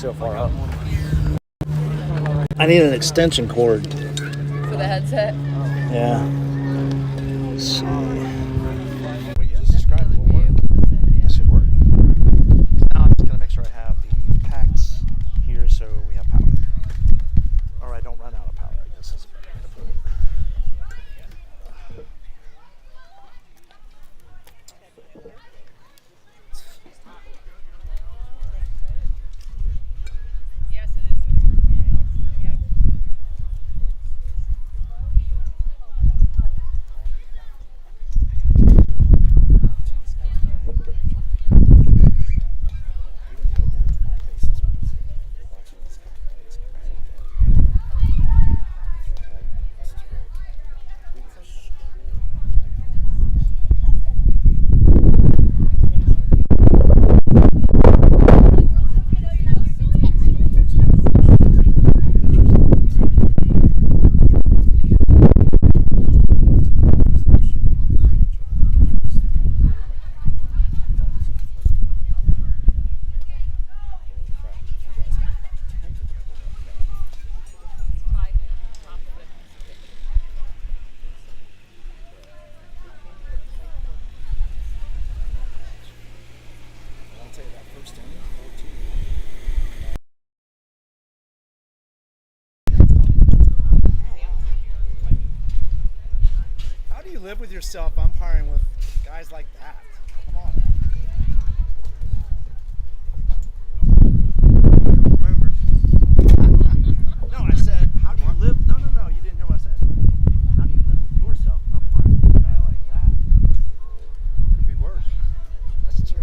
so far up. I need an extension cord. For the headset? Yeah. Let's see. What you just described will work. Yes, it worked. Now I'm just going to make sure I have the packs here so we have power. Or I don't run out of power, I guess is a better way to put it. Yes, it is. Yep. How do you live with yourself umpiring with guys like that? Come on. Remember. No, I said, how do you live? No, you didn't hear what I said. How do you live with yourself umpiring with a guy like that? Could be worse. That's true.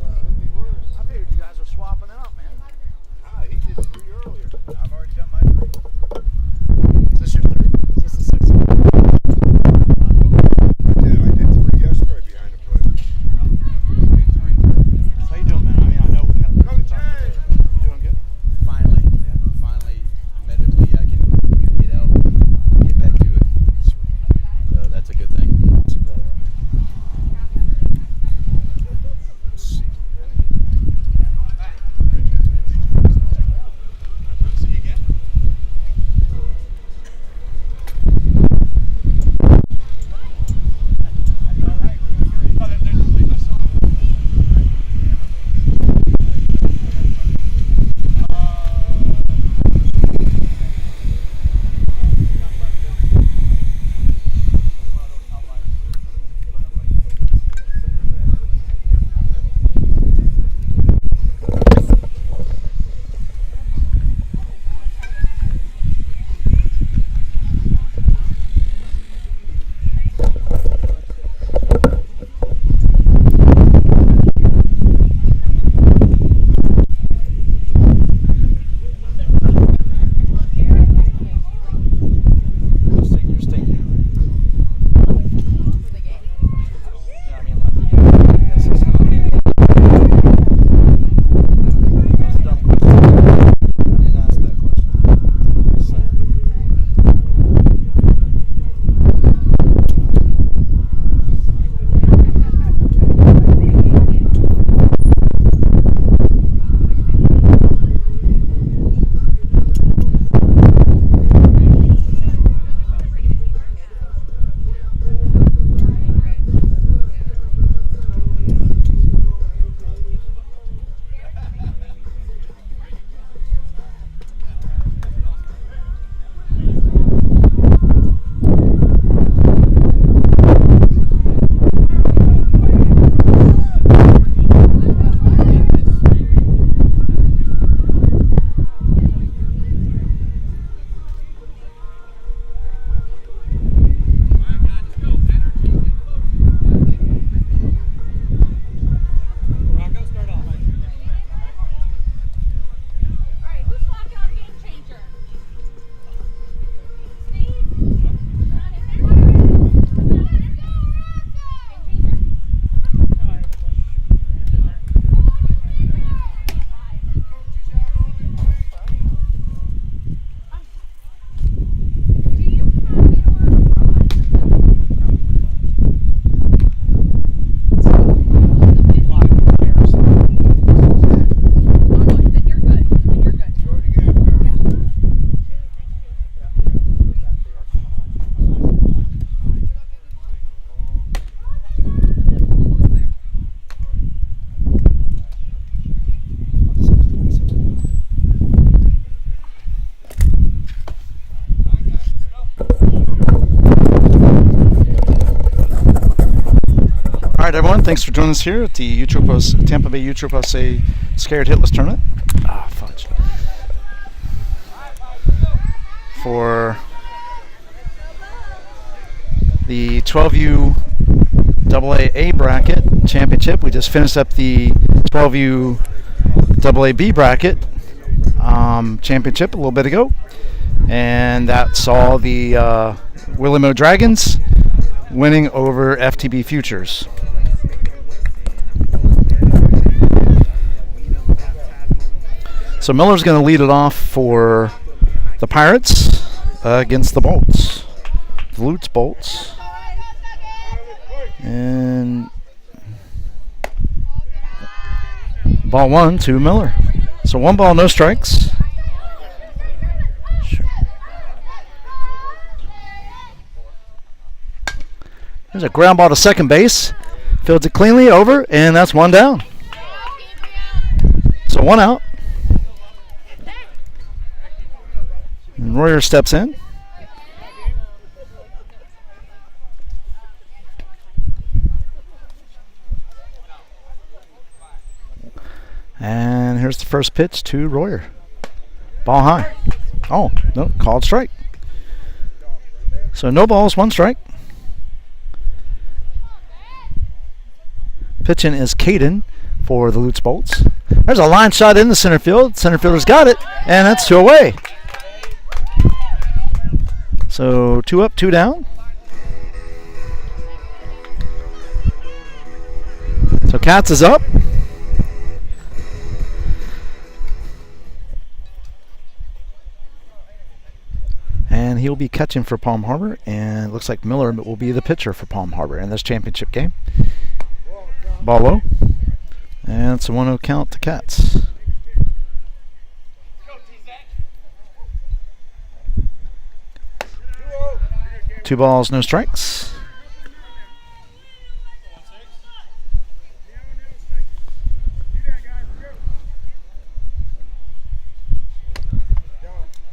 Could be worse. I figured you guys were swapping out, man. He did 3 earlier. I've already done my 3. Is this your 3? Is this the 6th one? Thanks for joining us here at the Tampa Bay Utropos Scared Hitless Tournament. Ah, fudge. For the 12U AA bracket championship, we just finished up the 12U AA-B bracket championship a little bit ago, and that saw the Willie Mo Dragons winning over FTB Futures. So Miller's going to lead it off for the Pirates against the Bolts, the Lutz Bolts. And ball 1 to Miller. So 1 ball, no strikes. There's a ground ball to second base. Fields it cleanly over, and that's 1 down. So 1 out. And Royer steps in. And here's the first pitch to Royer. Ball high. Oh, no, called strike. So no balls, 1 strike. Pitching is Caden for the Lutz Bolts. There's a line shot in the center field. Center fielder's got it, and that's 2 away. So 2 up, 2 down. So Katz is up. And he'll be catching for Palm Harbor, and it looks like Miller will be the pitcher for Palm Harbor in this championship game. Ball low, and it's a 1-0 count to Katz. Two balls, no strikes.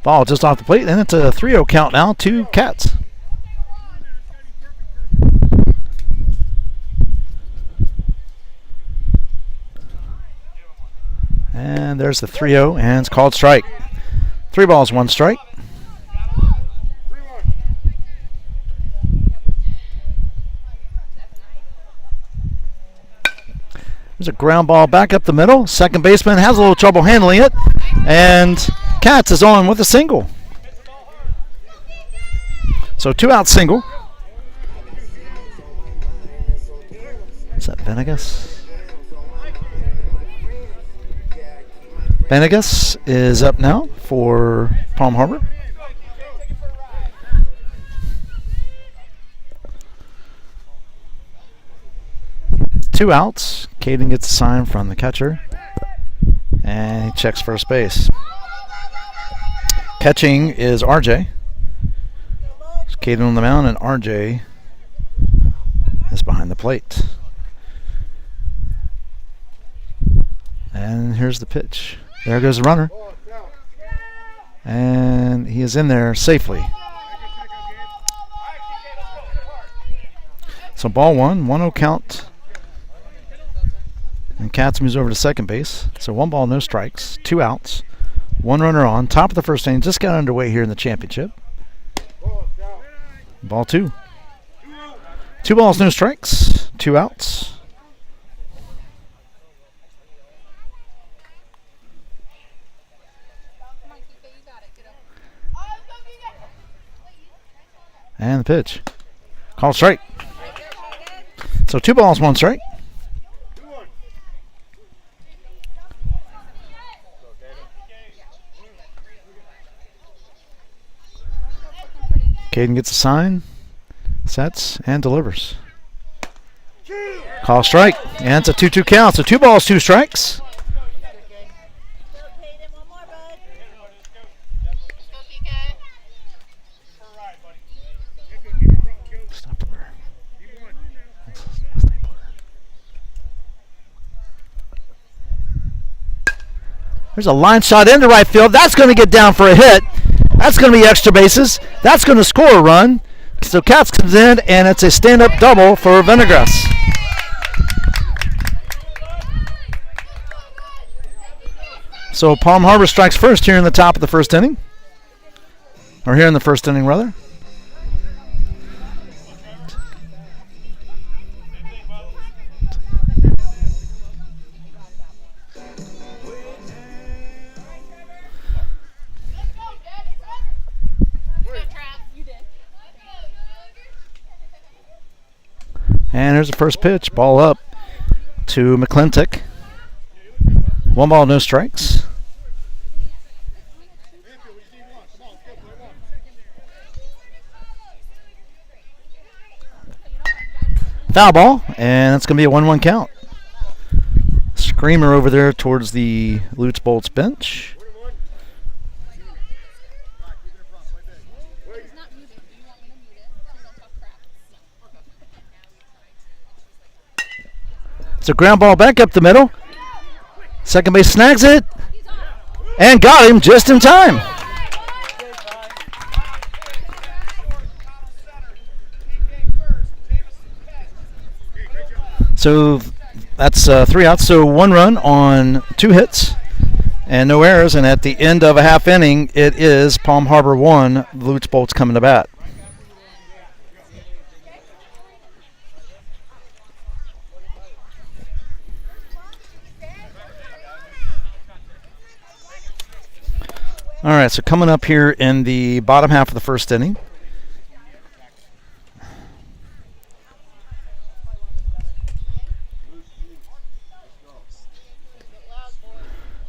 Ball just off the plate, and it's a 3-0 count now to Katz. And there's the 3-0, and it's called strike. 3 balls, 1 strike. There's a ground ball back up the middle. Second baseman has a little trouble handling it, and Katz is on with a single. So 2 out single. Is that Venegas? Venegas is up now for Palm Harbor. Two outs. Caden gets a sign from the catcher, and he checks first base. Catching is RJ. It's Caden on the mound, and RJ is behind the plate. And here's the pitch. There goes the runner. And he is in there safely. So ball 1, 1-0 count. And Katz moves over to second base. So 1 ball, no strikes, 2 outs, 1 runner on. Top of the first inning, just got underway here in the championship. Ball 2. 2 balls, no strikes, 2 outs. And the pitch. Call strike. So 2 balls, 1 strike. Caden gets a sign, sets, and delivers. Call strike. And it's a 2-2 count. So 2 balls, 2 strikes. There's a line shot into right field. That's going to get down for a hit. That's going to be extra bases. That's going to score a run. So Katz comes in, and it's a stand-up double for Venegas. So Palm Harbor strikes first here in the top of the first inning. Or here in the first inning, rather. And here's the first pitch. Ball up to McClintock. 1 ball, no strikes. Foul ball, and it's going to be a 1-1 count. Screamer over there towards the Lutz Bolts bench. It's a ground ball back up the middle. Second base snags it and got him just in time. So that's 3 outs. So 1 run on 2 hits and no errors. And at the end of a half inning, it is Palm Harbor 1, Lutz Bolts coming to bat. All right, so coming up here in the bottom half of the first inning.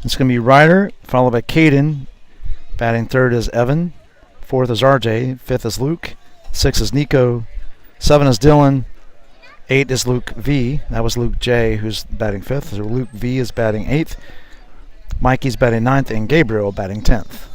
It's going to be Ryder, followed by Caden. Batting third is Evan. Fourth is RJ. Fifth is Luke. 6 is Nico. 7 is Dylan. 8 is Luke V. That was Luke J, who's batting fifth. So Luke V is batting 8th. Mikey's batting 9th, and Gabriel batting 10th.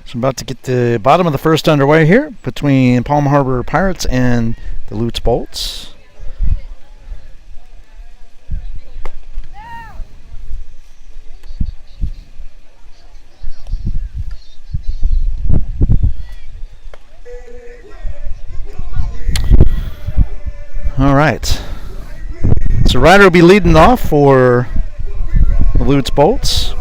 So I'm about to get the bottom of the first underway here between Palm Harbor Pirates and the Lutz Bolts. All right. So Ryder will be leading off for the Lutz Bolts.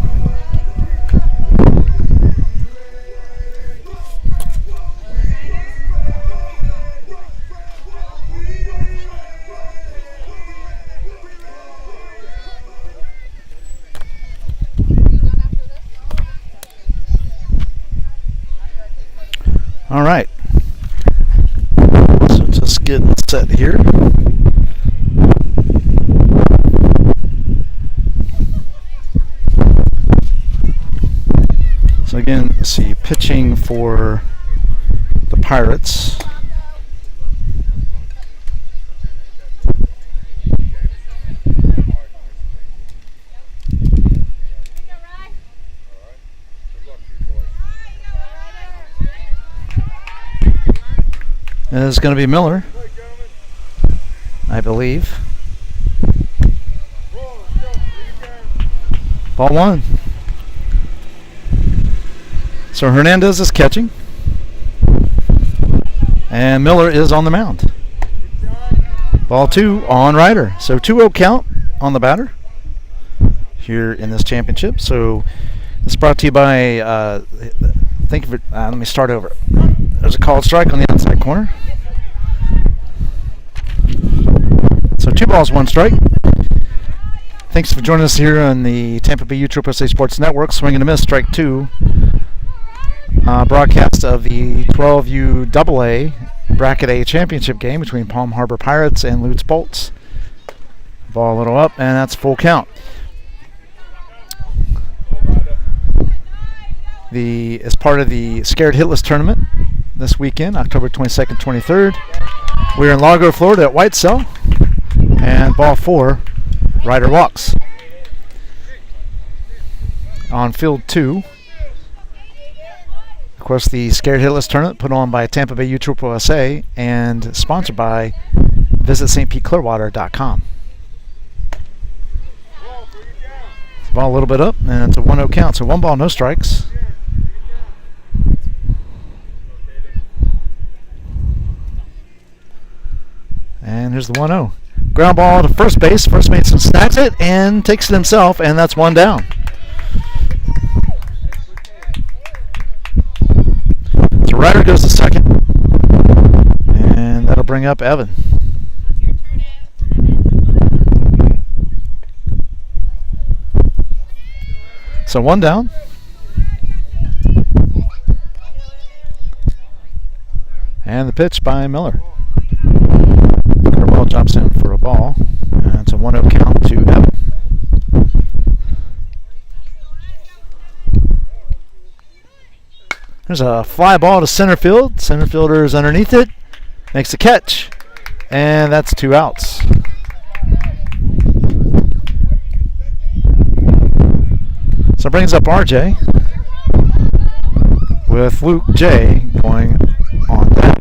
All right, so just getting set here. So again, let's see, pitching for the Pirates. It's going to be Miller, I believe. Ball 1. So Hernandez is catching, and Miller is on the mound. Ball 2 on Ryder. So 2-0 count on the batter here in this championship. So it's brought to you by, thank you for, let me start over. There's a called strike on the outside corner. So 2 balls, 1 strike. Thanks for joining us here on the Tampa Bay USSSA Sports Network. Swing and a miss, strike 2. Broadcast of the 12U AA Bracket A championship game between Palm Harbor Pirates and Lutz Bolts. Ball a little up, and that's full count. As part of the Scared Hitless tournament this weekend, October 22nd, 23rd, we're in Largo, Florida at White Cell, and ball 4 Ryder walks. On field 2. Of course, the Scared Hitless tournament put on by Tampa Bay USSSA and sponsored by VisitStPClearwater.com. Ball a little bit up, and it's a 1-0 count. So 1 ball, no strikes. And here's the 1-0. Ground ball to first base. First baseman snags it and takes it himself, and that's 1 down. So Ryder goes to second, and that'll bring up Evan. So 1 down. And the pitch by Miller. Curveball jumps in for a ball. And it's a 1-0 count to Evan. There's a fly ball to center field. Center fielder is underneath it. Makes a catch. And that's 2 outs. So it brings up RJ with Luke J going on deck.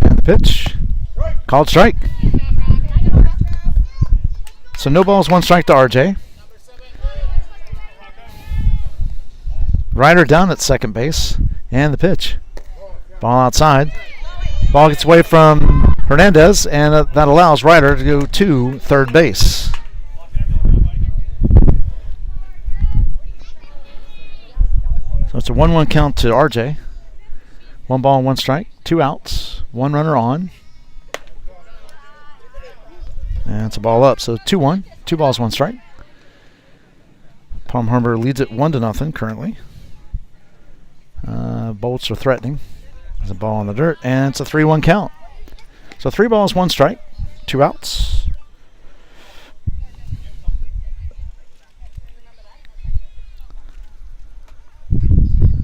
And the pitch. Called strike. So no balls, 1 strike to RJ. Ryder down at second base. And the pitch. Ball outside. Ball gets away from Hernandez, and that allows Ryder to go to third base. So it's a 1-1 count to RJ. 1 ball, 1 strike. 2 outs. 1 runner on. And it's a ball up. So 2-1. 2 balls, 1 strike. Palm Harbor leads it 1-0 currently. Bolts are threatening. There's a ball in the dirt, and it's a 3-1 count. So 3 balls, 1 strike, 2 outs.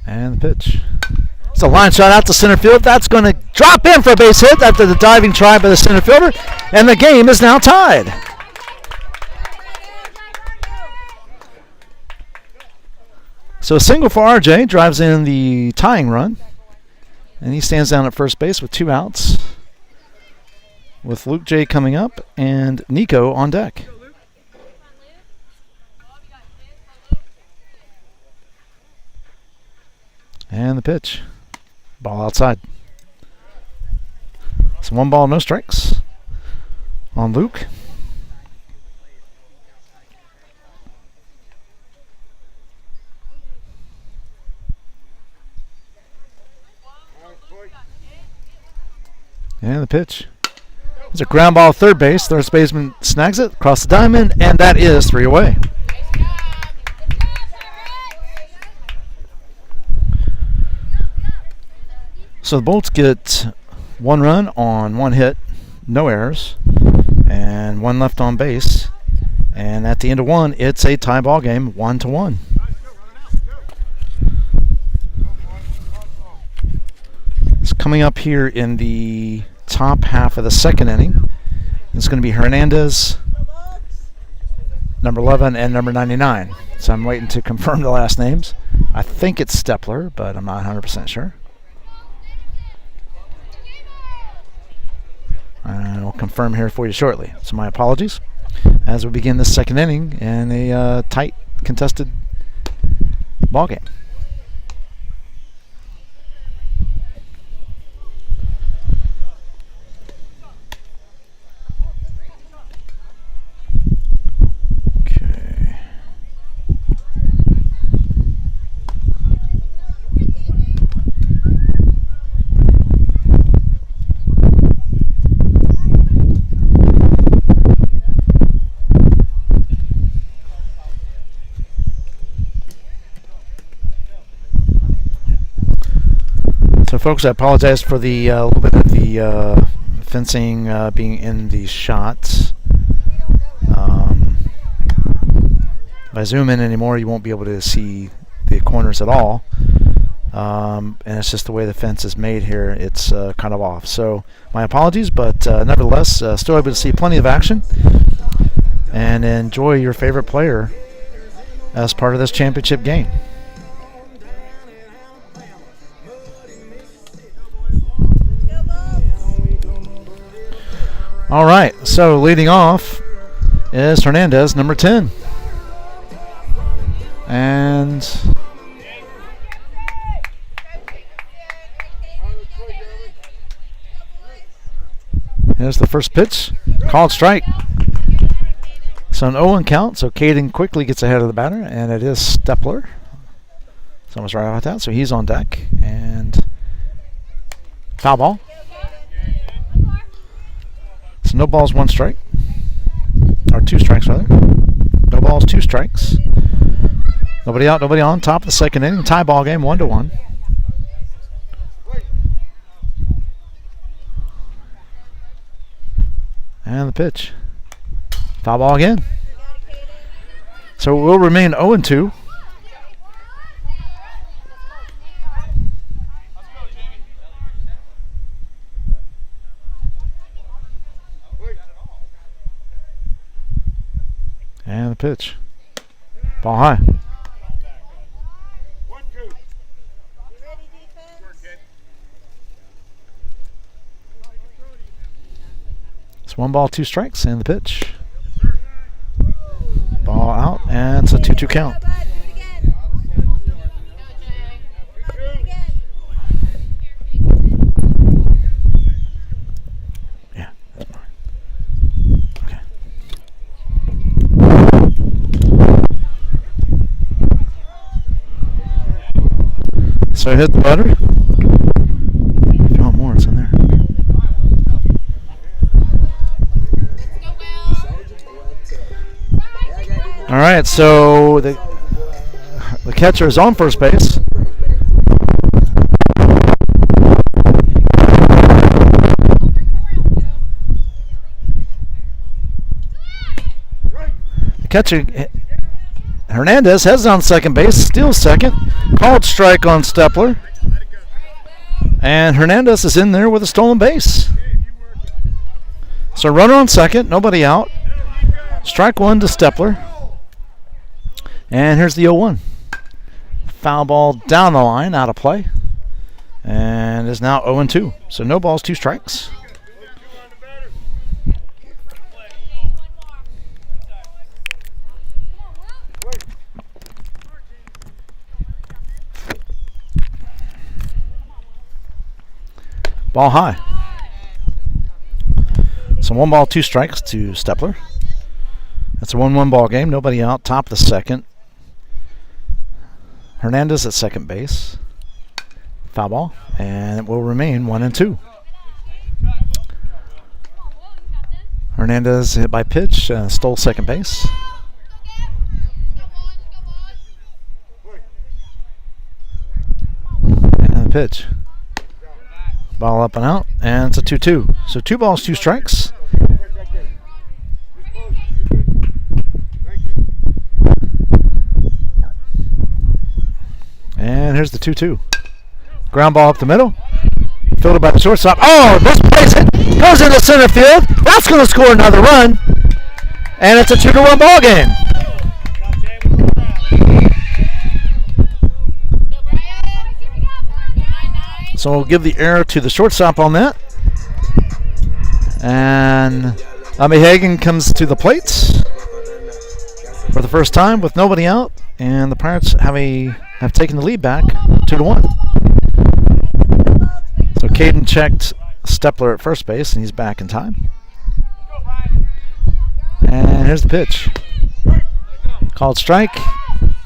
And the pitch. It's a line shot out to center field. That's going to drop in for a base hit after the diving try by the center fielder, and the game is now tied. So a single for RJ drives in the tying run, and he stands down at first base with 2 outs, with Luke J coming up and Nico on deck. And the pitch. Ball outside. So 1 ball, no strikes on Luke. And the pitch. It's a ground ball third base. Third baseman snags it across the diamond, and that is 3 away. So the Bolts get 1 run on 1 hit, no errors, and 1 left on base. And at the end of 1, it's a tie ball game, 1-1. It's coming up here in the top half of the second inning. It's going to be Hernandez, number 11, and number 99. So I'm waiting to confirm the last names. I think it's Stepler, but I'm not 100% sure. And I'll confirm here for you shortly. So my apologies as we begin this second inning in a tight, contested ball game. So folks, I apologize for the little bit of the fencing being in the shots. If I zoom in anymore, you won't be able to see the corners at all. And it's just the way the fence is made here. It's kind of off. So my apologies, but nevertheless, still able to see plenty of action and enjoy your favorite player as part of this championship game. All right, so leading off is Hernandez, number 10. And here's the first pitch. Called strike. So an 0-1 count. So Caden quickly gets ahead of the batter, and it is Stepler. Someone's right off that. So he's on deck. And foul ball. So no balls, 1 strike. Or 2 strikes, rather. No balls, 2 strikes. Nobody out, nobody on. Top of the second inning. Tie ball game, 1-1. And the pitch. Foul ball again. So it will remain 0-2. And the pitch. Ball high. It's 1 ball, 2 strikes, and the pitch. Ball out, and it's a 2-2 count. Yeah, that's fine. Okay. So hit the butter. If you want more, it's in there. All right, so the catcher is on first base. The catcher, Hernandez, heads on second base, steals second. Called strike on Stepler. And Hernandez is in there with a stolen base. So runner on second, nobody out. Strike 1 to Stepler. And here's the 0-1. Foul ball down the line, out of play. And is now 0-2. So no balls, 2 strikes. Ball high. So 1 ball, 2 strikes to Stepler. That's a 1-1 ball game. Nobody out. Top of the second. Hernandez at second base. Foul ball. And it will remain 1-2. Hernandez hit by pitch. Stole second base. And the pitch. Ball up and out. And it's a 2-2. So 2 balls, 2 strikes. And here's the 2-2. Ground ball up the middle. Fielded by the shortstop. Oh, this plays it. Goes into center field. That's going to score another run. And it's a 2-1 ball game. So we'll give the error to the shortstop on that. And Ami Hagen comes to the plate for the first time with nobody out. And the Pirates have taken the lead back 2-1. So Caden checked Stepler at first base, and he's back in time. And here's the pitch. Called strike.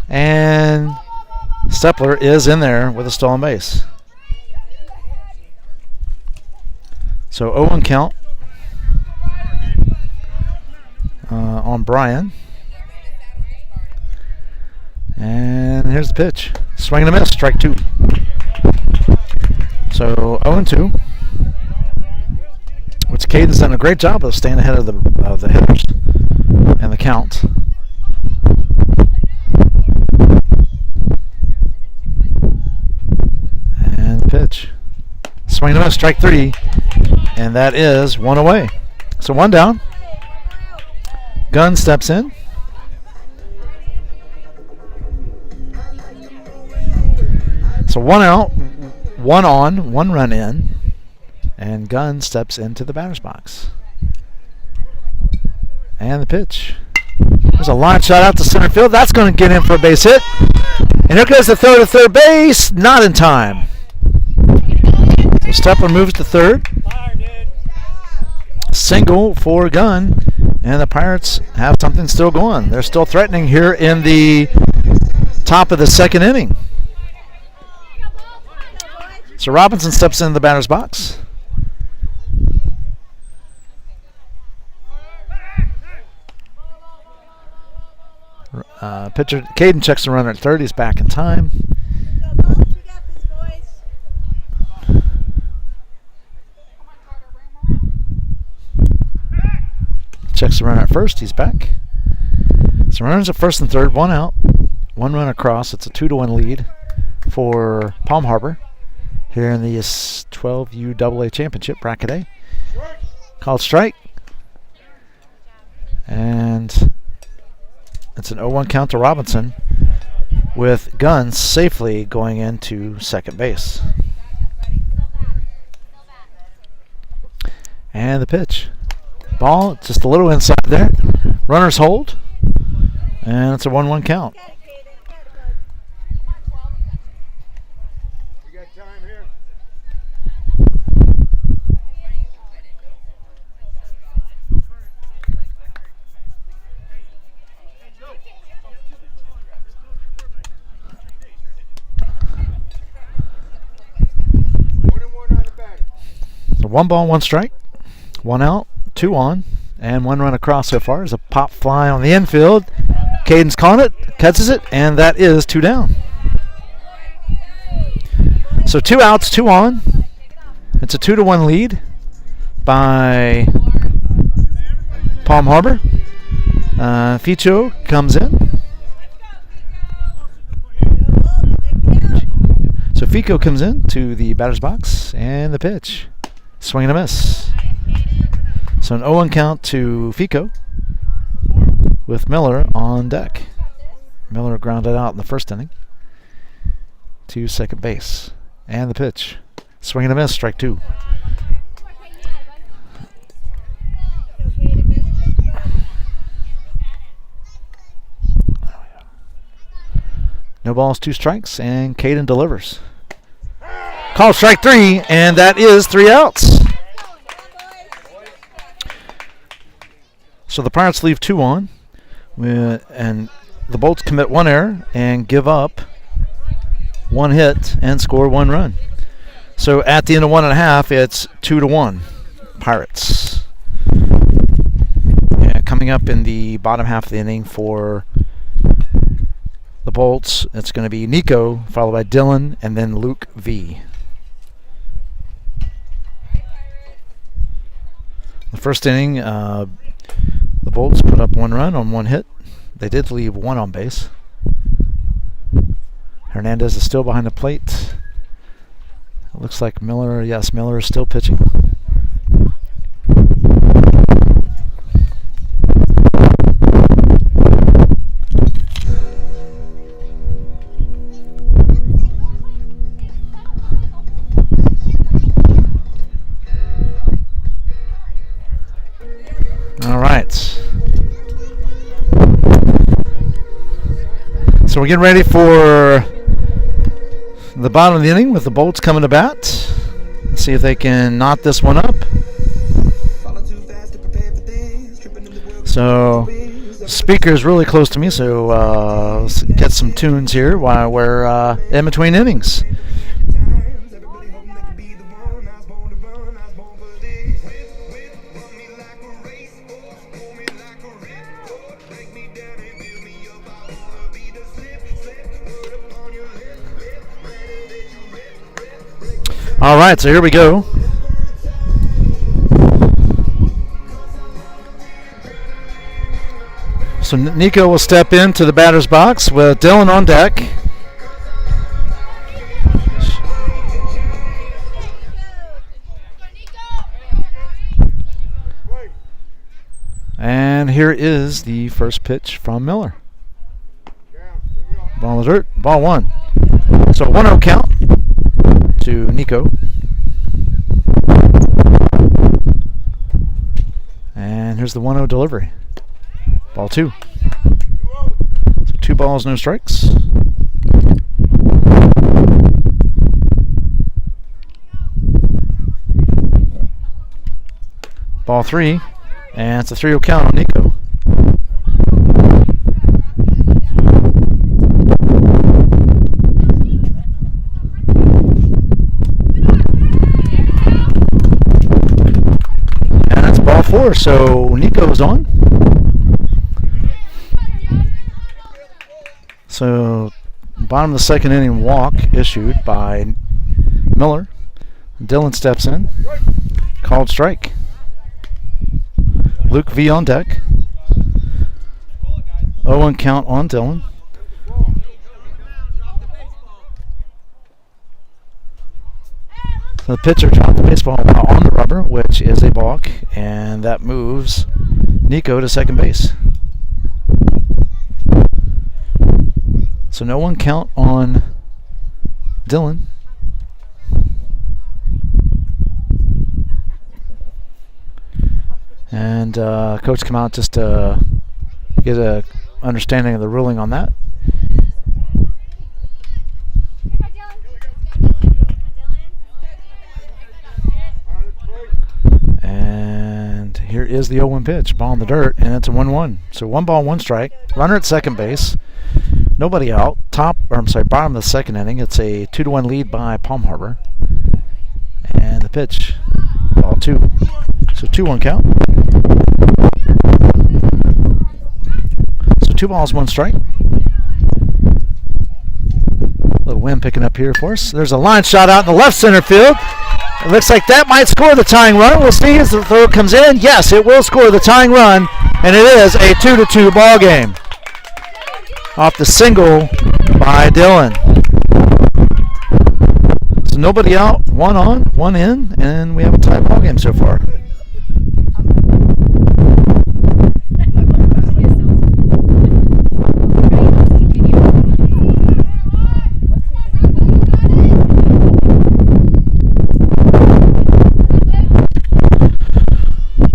And Stepler is in there with a stolen base. So 0-1 count on Brian. And here's the pitch. Swing and a miss, strike 2. So 0-2. Which Caden's done a great job of staying ahead of the hitters and the count. Swing and a miss, strike 3. And that is 1 away. So 1 down. Gunn steps in. So 1 out, 1 on, 1 run in. And Gunn steps into the batter's box. And the pitch. There's a line shot out to center field. That's going to get in for a base hit. And here goes the throw to third base. Not in time. So Stepler moves to third. Single for Gunn. And the Pirates have something still going. They're still threatening here in the top of the second inning. So Robinson steps into the batter's box. Pitcher Caden checks the runner at third. He's back in time. Checks the runner at first. He's back. So runners at first and third. 1 out. 1 run across. It's a 2-1 lead for Palm Harbor here in the 12U AA Championship Bracket A. Called strike. And it's an 0-1 count to Robinson with Gunn safely going into second base. And the pitch. Ball just a little inside there. Runners hold. And it's a 1-1 count. You got time here? So 1 ball, 1 strike. 1 out, 2 on, and 1 run across so far. There's a pop fly on the infield. Caden's calling it, catches it, and that is 2 down. So 2 outs, 2 on. It's a 2-1 lead by Palm Harbor. Ficho comes in. So Fico comes in to the batter's box, and the pitch. Swing and a miss. So an 0-1 count to Fico with Miller on deck. Miller grounded out in the first inning to second base. And the pitch. Swing and a miss, strike 2. No balls, 2 strikes, and Caden delivers. Call strike 3, and that is 3 outs. So the Pirates leave 2 on, and the Bolts commit 1 error and give up 1 hit and score 1 run. So at the end of 1.5, it's 2-1 Pirates. Yeah, coming up in the bottom half of the inning for the Bolts, it's going to be Nico, followed by Dylan, and then Luke V. The first inning, the Bolts put up 1 run on 1 hit. They did leave 1 on base. Hernandez is still behind the plate. It looks like Miller, yes, Miller is still pitching. All right. So we're getting ready for the bottom of the inning with the Bolts coming to bat. Let's see if they can knot this one up. So speaker is really close to me, so let's get some tunes here while we're in between innings. All right, so here we go. So Nico will step into the batter's box with Dylan on deck. And here is the first pitch from Miller. Ball in the dirt. Ball 1. So 1-0 count to Nico. And here's the 1-0 delivery. Ball 2. So 2 balls, no strikes. Ball 3. And it's a 3-0 count on Nico. And that's ball 4, so Nico's on. So bottom of the second inning walk issued by Miller. Dylan steps in. Called strike. Luke V on deck. 0-1 count on Dylan. So the pitcher dropped the baseball on the rubber, which is a balk, and that moves Nico to second base. So no 1 count on Dylan. And coach come out just to get a understanding of the ruling on that. And here is the 0-1 pitch. Ball in the dirt, and it's a 1-1. So 1 ball, 1 strike. Runner at second base. Nobody out. Bottom of the second inning. It's a 2-1 lead by Palm Harbor. And the pitch. Ball 2. So 2-1 count. So 2 balls, 1 strike. Little wind picking up here for us. There's a line shot out in the left center field. It looks like that might score the tying run. We'll see as the throw comes in. Yes, it will score the tying run, and it is a 2-2 ball game. Off the single by Dylan. So nobody out, 1 on, 1 in, and we have a tied ball game so far.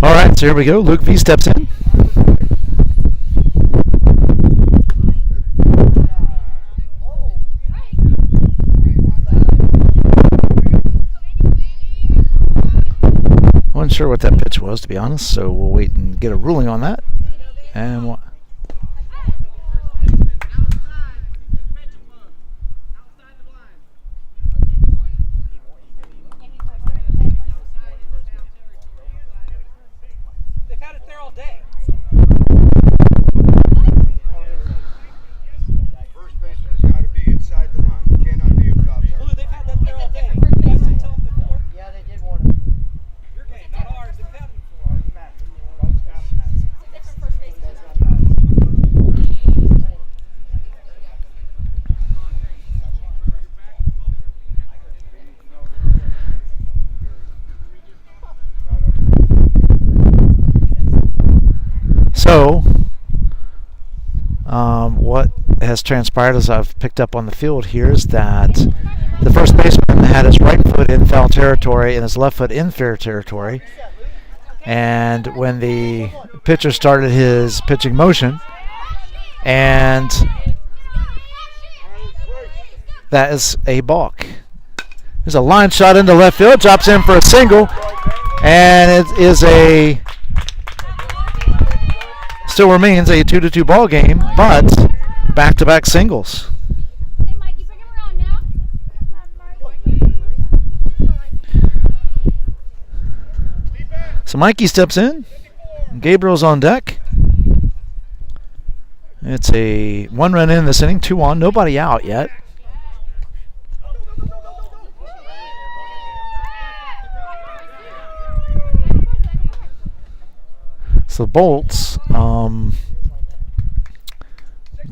All right, so here we go. Luke V steps in. I wasn't sure what that pitch was, to be honest, so we'll wait and get a ruling on that. And they've had it there all day. First baseman's got to be inside the line. Cannot be without her. They've had that there all day. You guys didn't tell them before? Yeah, they did want him. Your game, not ours. They've had them before. Different first baseman. so, what has transpired as I've picked up on the field here is that the first baseman had his right foot in foul territory and his left foot in fair territory. And when the pitcher started his pitching motion, and that is a balk. There's a line shot into left field, drops in for a single, and it is still remains a 2-2 ball game, but back-to-back singles. Hey, Mikey, bring him around now. So Mikey steps in. Gabriel's on deck. It's a 1 run in this inning, 2 on, nobody out yet. So Bolts, the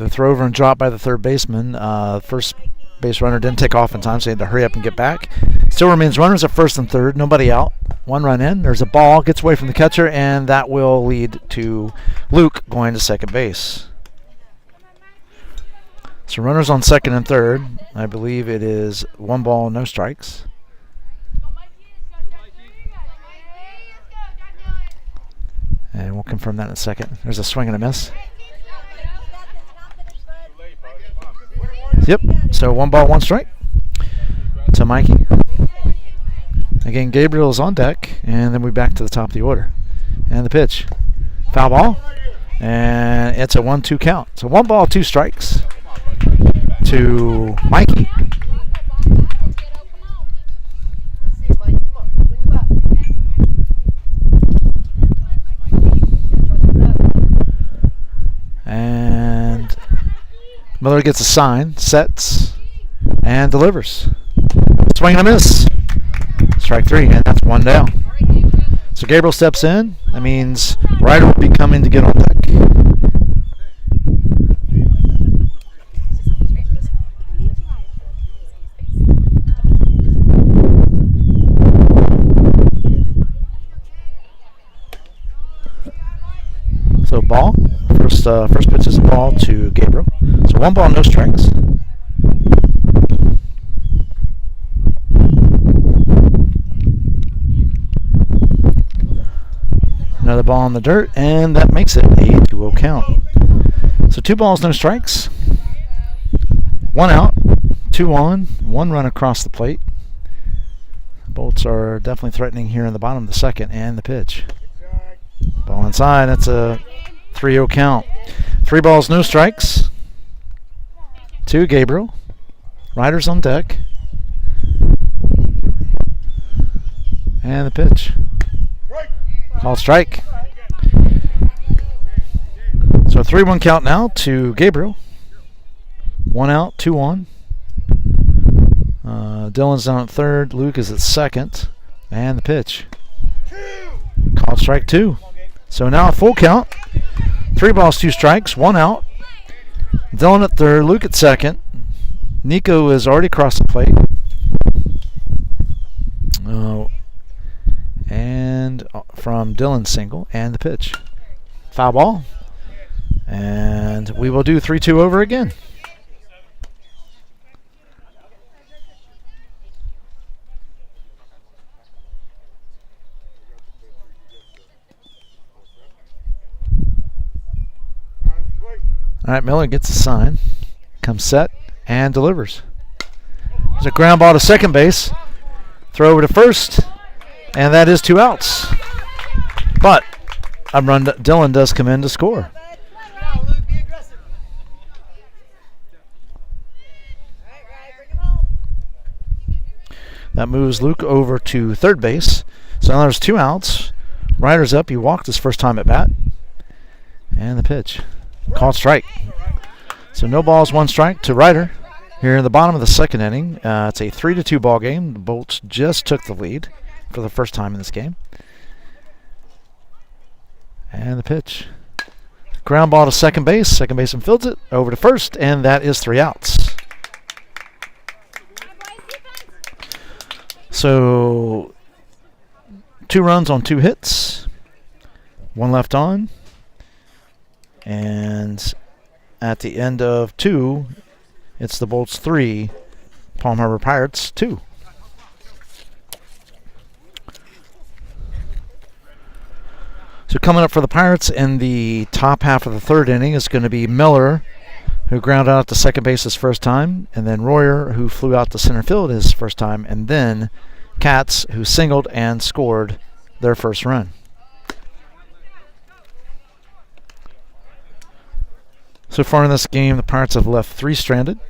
throw over and drop by the third baseman. First base runner didn't take off in time, so he had to hurry up and get back. Still remains runners at first and third. Nobody out. One run in. There's a ball. Gets away from the catcher, and that will lead to Luke going to second base. So runners on second and third. I believe it is 1 ball, no strikes. And we'll confirm that in a second. There's a swing and a miss. Yep. So 1 ball, 1 strike to Mikey. Again, Gabriel is on deck, and then we back to the top of the order. And the pitch. Foul ball. And it's a 1-2 count. So 1 ball, 2 strikes to Mikey. And Miller gets a sign, sets, and delivers. Swing and a miss. Strike 3, and that's 1 down. So Gabriel steps in. That means Ryder will be coming to get on deck. So ball. First pitch is a ball to Gabriel. So 1 ball, no strikes. Another ball in the dirt, and that makes it a 2-0 count. So 2 balls, no strikes. 1 out, 2 on, 1 run across the plate. The Bolts are definitely threatening here in the bottom of the second, and the pitch. Ball inside, that's a 3-0 count. 3 balls, no strikes to Gabriel. Riders on deck. And the pitch. Called strike. So 3-1 count now to Gabriel. 1 out, 2 on. Dylan's down at third. Luke is at second. And the pitch. Called strike 2. So now a full count. 3 balls, 2 strikes, 1 out. Dylan at third, Luke at second. Nico is already across the plate. And from Dylan's single, and the pitch. Foul ball. And we will do 3-2 over again. All right, Miller gets a sign, comes set, and delivers. There's a ground ball to second base. Throw over to first, and that is 2 outs. But a run, Dylan does come in to score. That moves Luke over to third base. So now there's 2 outs. Ryder's up. He walked his first time at bat. And the pitch. Called strike. So no balls, 1 strike to Ryder. Here in the bottom of the second inning, it's a 3-2 ball game. The Bolts just took the lead for the first time in this game. And the pitch. Ground ball to second base. Second baseman fields it over to first, and that is 3 outs. So 2 runs on 2 hits. 1 left on. And at the end of 2, it's the Bolts 3, Palm Harbor Pirates 2. So coming up for the Pirates in the top half of the third inning is going to be Miller, who grounded out to second base his first time, and then Royer, who flew out to center field his first time, and then Katz, who singled and scored their first run. So far in this game, the Pirates have left 3 stranded,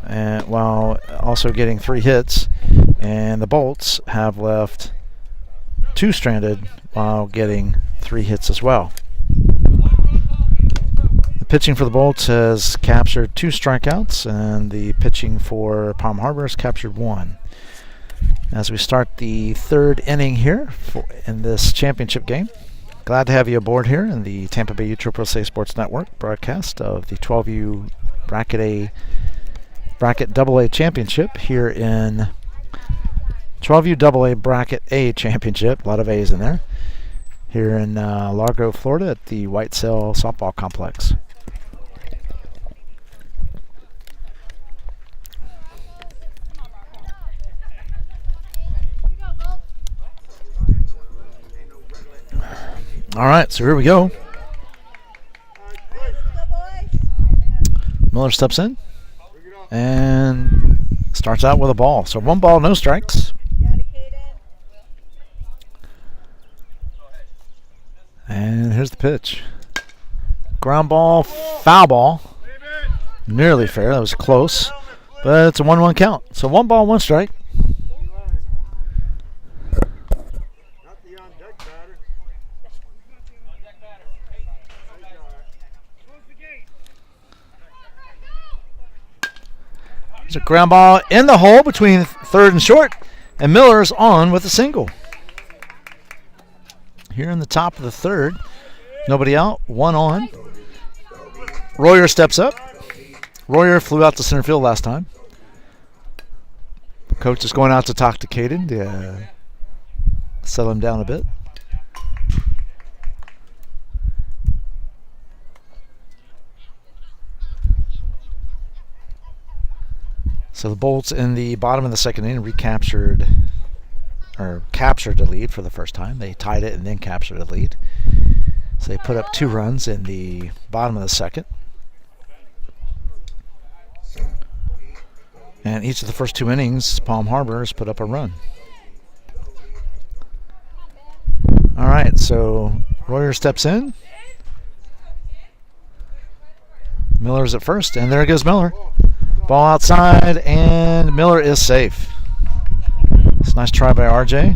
and while also getting 3 hits, and the Bolts have left 2 stranded while getting 3 hits as well. The pitching for the Bolts has captured 2 strikeouts, and the pitching for Palm Harbor has captured 1. As we start the third inning here in this championship game, glad to have you aboard here in the Tampa Bay UAAA Sports Network broadcast of the 12U Bracket A Bracket AA Championship here in 12U AA Bracket A Championship. A lot of A's in there. Here in Largo, Florida at the White Sail Softball Complex. All right, so here we go. Miller steps in and starts out with a ball. So 1 ball, no strikes. And here's the pitch. Ground ball, foul ball. Nearly fair. That was close. But it's a 1-1 count. So 1 ball, 1 strike. Not the on deck batter. There's a ground ball in the hole between third and short. And Miller's on with a single. Here in the top of the third. Nobody out. 1 on. Royer steps up. Royer flew out to center field last time. Coach is going out to talk to Caden to settle him down a bit. So the Bolts in the bottom of the second inning captured the lead for the first time. They tied it and then captured the lead. So they put up 2 runs in the bottom of the second. And each of the first 2 innings, Palm Harbor has put up a run. All right, so Royer steps in. Miller's at first, and there goes Miller. Ball outside, and Miller is safe. It's a nice try by RJ.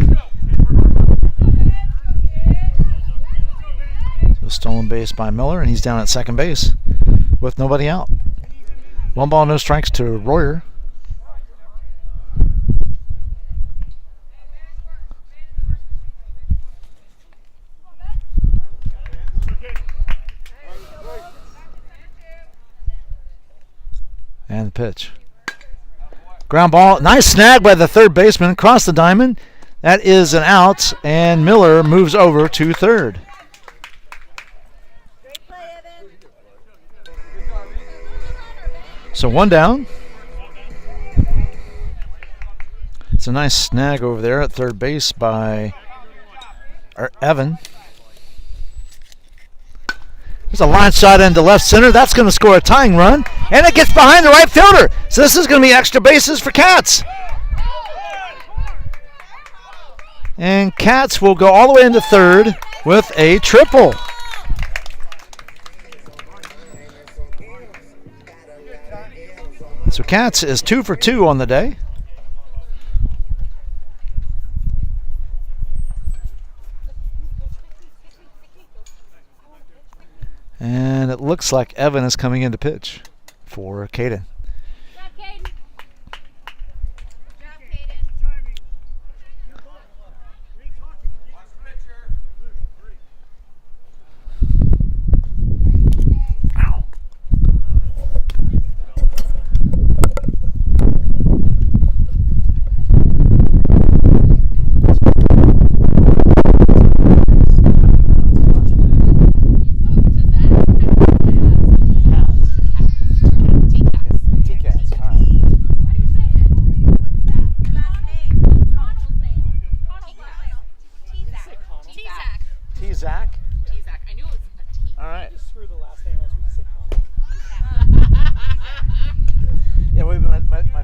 So stolen base by Miller, and he's down at second base with nobody out. 1 ball, no strikes to Royer. And the pitch. Ground ball. Nice snag by the third baseman across the diamond. That is an out, and Miller moves over to third. So 1 down. It's a nice snag over there at third base by Evan. There's a line shot into left center. That's going to score a tying run. And it gets behind the right fielder. So this is going to be extra bases for Katz. And Katz will go all the way into third with a triple. So Katz is 2 for 2 on the day. And it looks like Evan is coming in to pitch for Caden.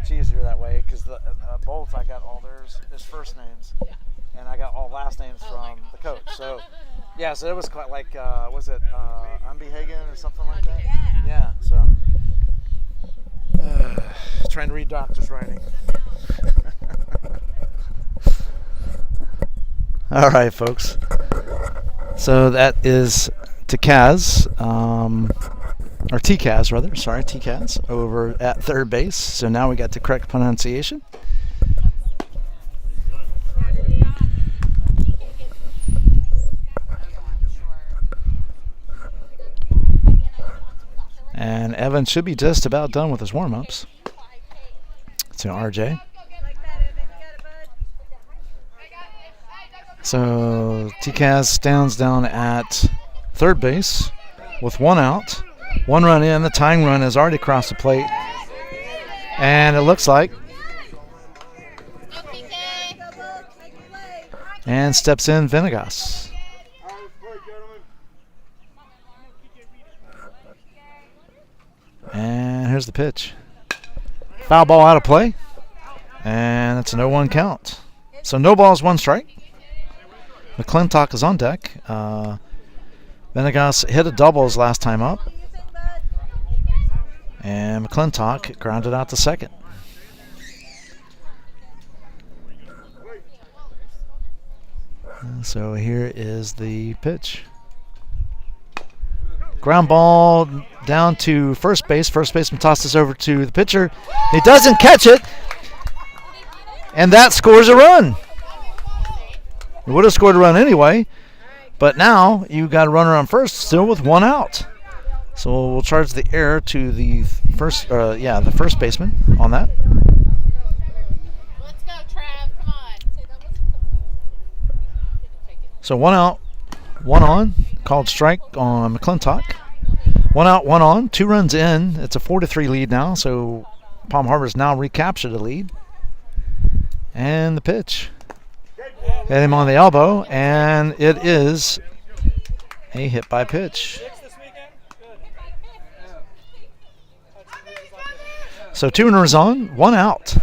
Easier that way because the Bolts, I got all his first names, and I got all last names from the coach. So yeah, so it was quite like was it Hagen or something like that? Yeah. So trying to read doctor's writing. All right, folks. So that is Kaz. Or T-Kaz, rather. Sorry, T-Kaz over at third base. So now we got the correct pronunciation. And Evan should be just about done with his warm-ups. to RJ. So TCAS stands down at third base with 1 out. 1 run in. The tying run has already crossed the plate. And it looks like. And steps in Venegas. And here's the pitch. Foul ball out of play. And it's a 0-1 count. So no balls, 1 strike. McClintock is on deck. Venegas hit a double his last time up. And McClintock grounded out to second. So here is the pitch. Ground ball down to first base. First baseman tosses over to the pitcher. He doesn't catch it. And that scores a run. He would have scored a run anyway. But now you got a runner on first, still with 1 out. So we'll charge the error to the first baseman on that. Let's go, Trav. Come on. So 1 out, 1 on. Called strike on McClintock. 1 out, 1 on. 2 runs in. It's a 4-3 lead now. So Palm Harbor's now recaptured the lead. And the pitch. Hit him on the elbow, and it is a hit by pitch. So 2 runners on, 1 out.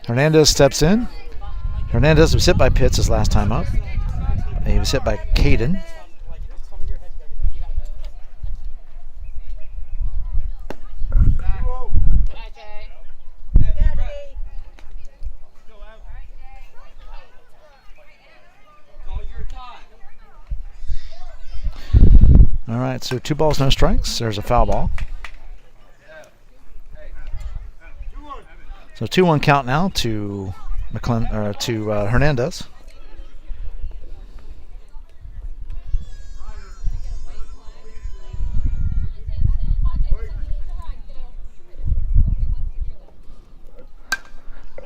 Hernandez steps in. Hernandez was hit by Pitts his last time up. He was hit by Caden. All right, so 2 balls, no strikes. There's a foul ball. So 2-1 count now to Hernandez.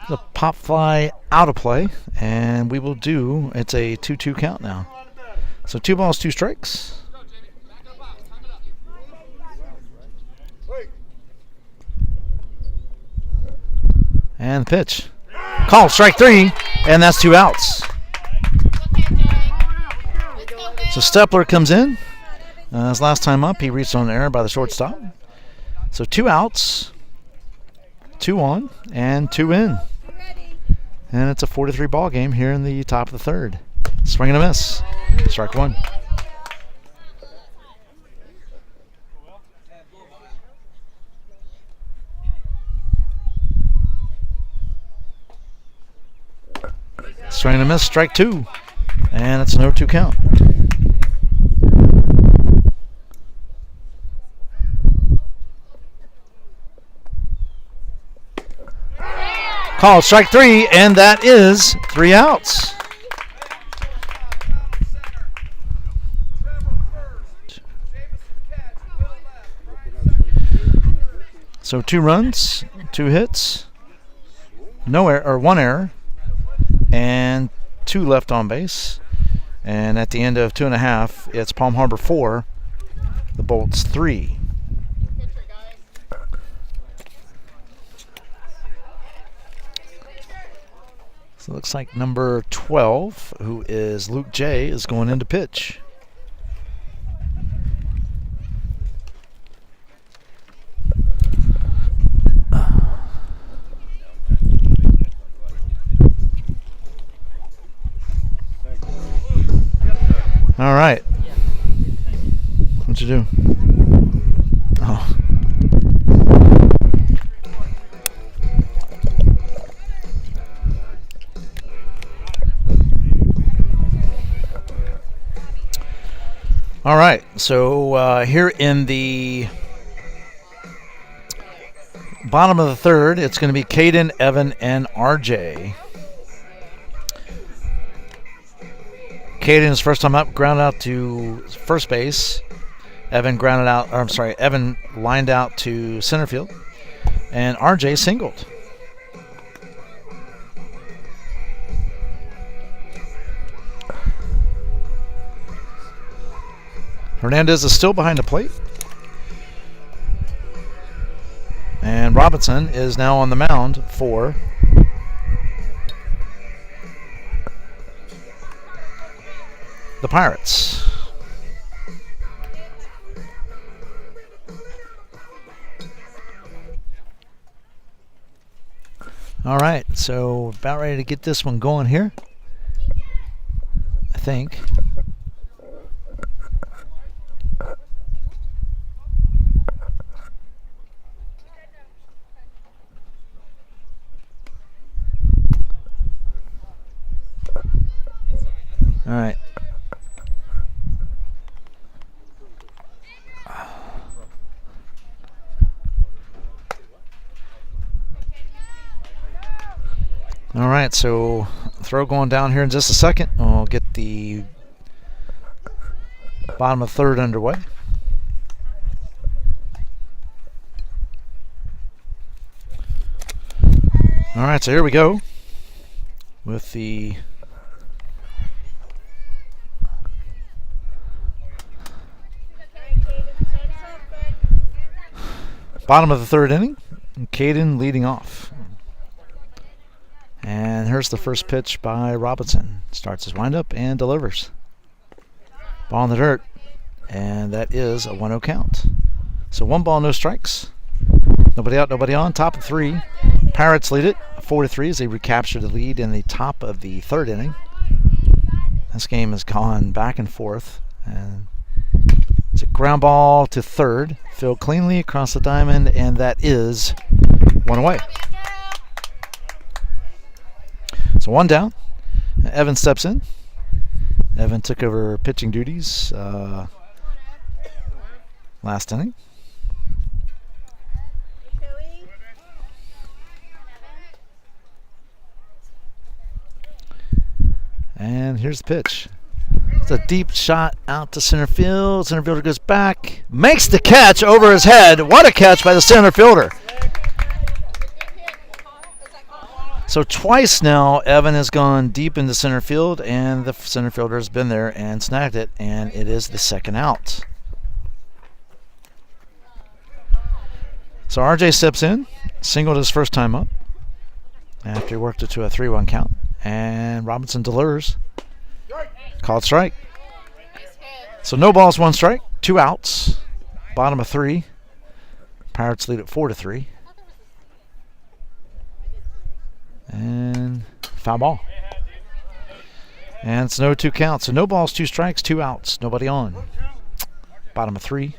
The pop fly out of play, and we will do. It's a 2-2 count now. So 2 balls, 2 strikes. And the pitch. Called strike 3, and that's 2 outs. So Stepler comes in. His last time up, he reached on error by the shortstop. So 2 outs, 2 on, and 2 in. And it's a 4-3 ball game here in the top of the 3rd. Swing and a miss. Strike 1. Swing and a miss, strike 2. And it's an 0-2 count. Called strike 3, and that is 3 outs. So 2 runs, 2 hits, no error, or 1 error, and 2 left on base. And at the end of 2.5, it's Palm Harbor 4, the Bolts 3. So it looks like number 12, who is Luke J., is going into pitch. All right. What'd you do? Oh. All right. So here in the bottom of the 3rd, it's going to be Caden, Evan, and RJ. Caden's first time up, grounded out to first base. Evan Evan lined out to center field. And RJ singled. Hernandez is still behind the plate. And Robinson is now on the mound for the Pirates. All right, so about ready to get this one going here, I think. All right. All right, so throw going down here in just a second. We'll get the bottom of third underway. All right, so here we go with the bottom of the third inning. Caden leading off. And here's the first pitch by Robinson. Starts his windup and delivers. Ball in the dirt. And that is a 1-0 count. So 1 ball, no strikes. Nobody out, nobody on. Top of 3. Pirates lead it 4-3 as they recapture the lead in the top of the third inning. This game has gone back and forth. And it's a ground ball to third. Filled cleanly across the diamond. And that is 1 away. So 1 down. Evan steps in. Evan took over pitching duties last inning. And here's the pitch. It's a deep shot out to center field. Center fielder goes back. Makes the catch over his head. What a catch by the center fielder. So twice now, Evan has gone deep into center field, and the center fielder has been there and snagged it, and it is the second out. So RJ steps in, singled his first time up, after he worked it to a 3-1 count, and Robinson delivers. Called strike. So no balls, 1 strike, 2 outs, bottom of 3. Pirates lead at 4-3. And foul ball. And it's no 2 count. So no balls, 2 strikes, 2 outs. Nobody on. Bottom of 3.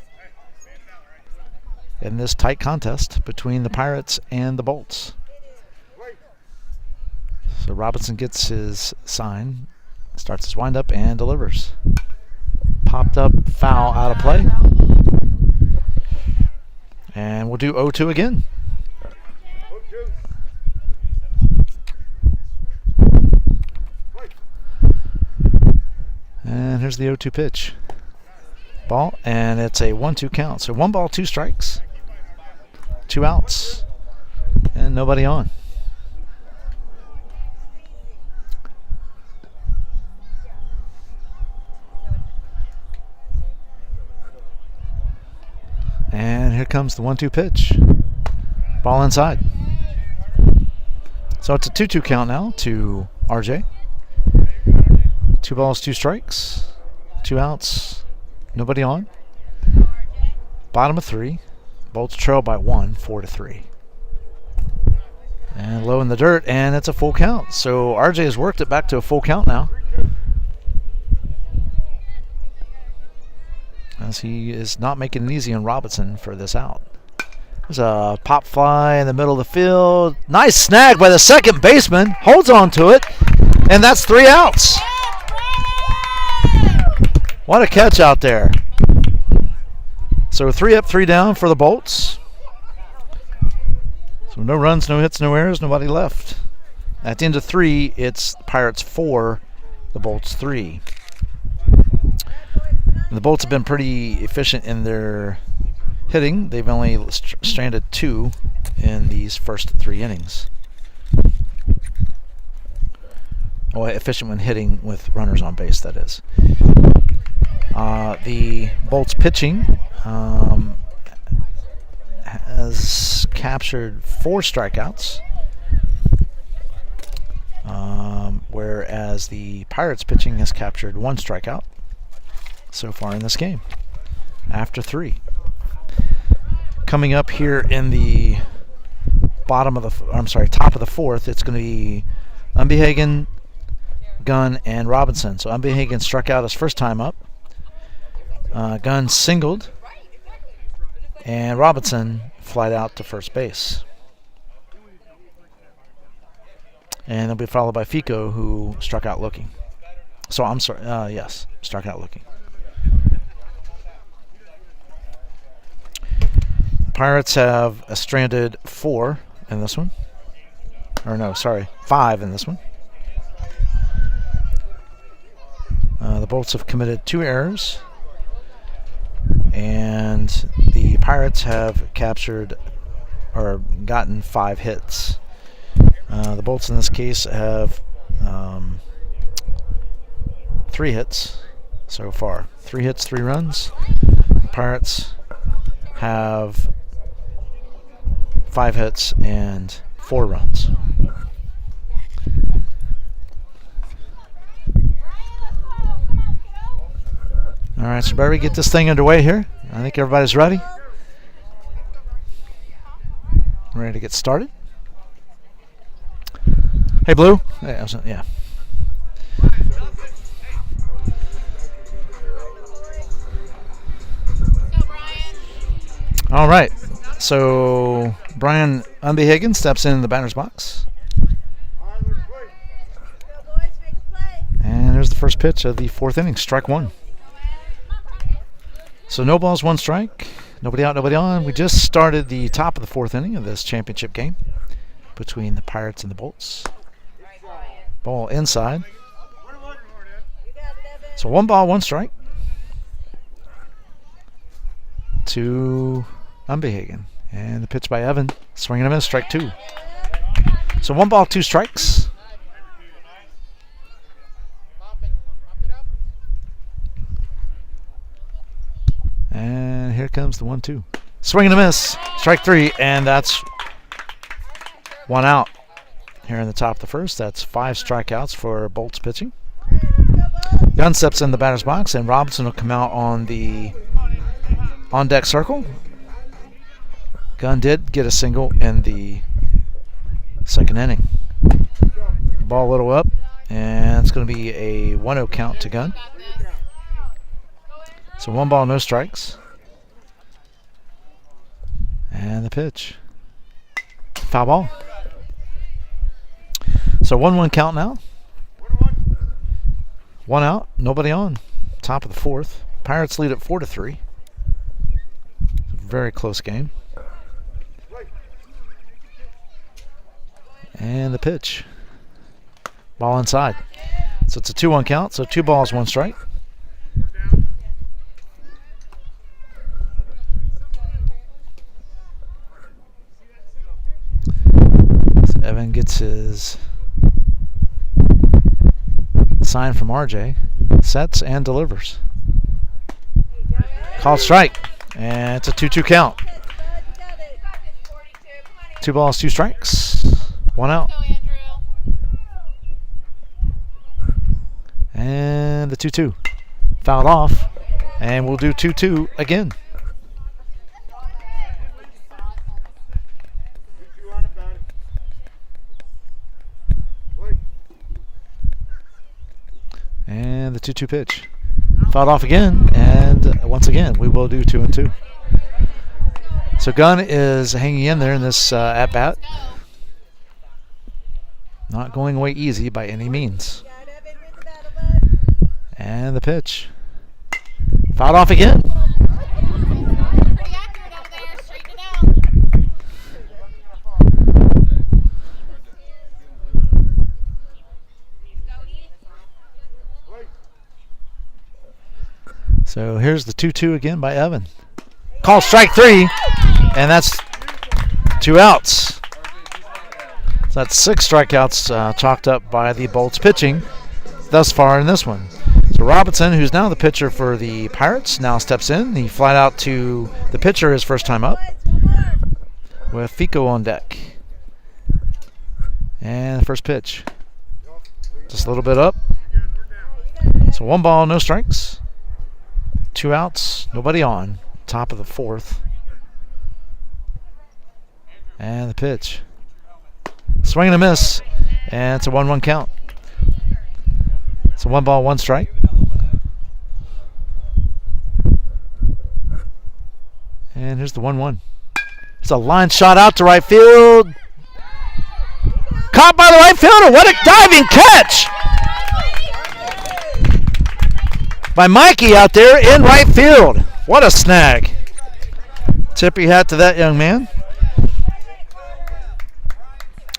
In this tight contest between the Pirates and the Bolts. So Robinson gets his sign, starts his windup, and delivers. Popped up, foul, out of play. And we'll do 0-2 again. And here's the 0-2 pitch. Ball, and it's a 1-2 count. So 1 ball, 2 strikes, 2 outs, and nobody on. And here comes the 1-2 pitch. Ball inside. So it's a 2-2 count now to RJ. 2 balls, 2 strikes, 2 outs, nobody on. Bottom of 3. Bolts trail by 1, 4-3. And low in the dirt, and it's a full count. So RJ has worked it back to a full count now, as he is not making it easy on Robinson for this out. There's a pop fly in the middle of the field. Nice snag by the second baseman. Holds on to it, and that's 3 outs. What a catch out there. So 3 up, 3 down for the Bolts. So no runs, no hits, no errors, nobody left. At the end of 3, it's Pirates 4, the Bolts 3. The Bolts have been pretty efficient in their hitting. They've only stranded 2 in these first 3 innings. Oh, efficient when hitting with runners on base, that is. The Bolts pitching has captured 4 strikeouts, whereas the Pirates pitching has captured 1 strikeout so far in this game, after 3. Coming up here in the top of the 4th, it's going to be Umbehagen, Gunn, and Robinson. So Umbehagen struck out his first time up. Gunn singled, and Robinson flied out to first base. And they'll be followed by Fico, who struck out looking. So I'm sorry, yes, struck out looking. Pirates have stranded 4 in this one. Or no, sorry, 5 in this one. The Bolts have committed 2 errors, and the Pirates have captured or gotten 5 hits. The Bolts in this case have 3 hits so far. 3 hits, 3 runs. The Pirates have 5 hits and 4 runs. All right, so better we get this thing underway here. I think everybody's ready. Ready to get started. Hey, Blue. Yeah. All right. So Brian Umbehagen steps in the batter's box. And there's the first pitch of the 4th inning, strike 1. So no balls, 1 strike. Nobody out, nobody on. We just started the top of the 4th inning of this championship game between the Pirates and the Bolts. Ball inside. So 1 ball, 1 strike to Umbehagen. And the pitch by Evan. Swinging and a miss, strike 2. So 1 ball, 2 strikes. And here comes the 1-2. Swing and a miss. Strike 3, and that's 1 out here in the top of the 1st. That's 5 strikeouts for Bolts pitching. Gunn steps in the batter's box, and Robinson will come out on the on-deck circle. Gunn did get a single in the 2nd inning. Ball a little up, and it's going to be a 1-0 count to Gunn. So 1 ball, no strikes. And the pitch. Foul ball. So 1-1 count now. 1 out, nobody on. Top of the 4th. Pirates lead at 4-3. Very close game. And the pitch. Ball inside. So it's a 2-1 count. So 2 balls, 1 strike. Evan gets his sign from RJ, sets and delivers. Called strike, and it's a 2-2 count. 2 balls, 2 strikes, 1 out. And the 2-2. Fouled off, and we'll do 2-2 again. And the 2-2 pitch. Fouled off again, and once again, we will do 2-2. So Gunn is hanging in there in this at-bat. Not going away easy by any means. And the pitch. Fouled off again. So here's the 2-2 again by Evan. Call strike 3, and that's 2 outs. So that's 6 strikeouts chalked up by the Bolts pitching thus far in this one. So Robinson, who's now the pitcher for the Pirates, now steps in. He flied out to the pitcher his first time up with Fico on deck. And the first pitch. Just a little bit up. So 1 ball, no strikes. 2 outs, nobody on. Top of the 4th. And the pitch. Swing and a miss. And it's a 1-1 count. So 1 ball, 1 strike. And here's the 1-1. It's a line shot out to right field. Caught by the right fielder. What a diving catch by Mikey out there in right field. What a snag. Tip your hat to that young man.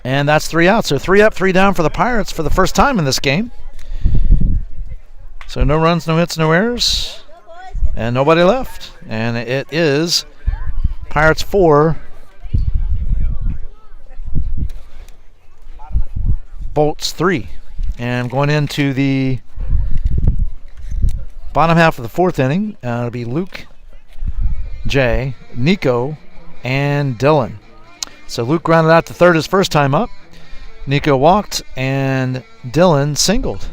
And that's 3 outs. So 3 up, 3 down for the Pirates for the first time in this game. So no runs, no hits, no errors. And nobody left. And it is Pirates 4, Bolts 3. And going into the bottom half of the 4th inning, it'll be Luke, Jay, Nico, and Dylan. So Luke grounded out to third his first time up. Nico walked, and Dylan singled.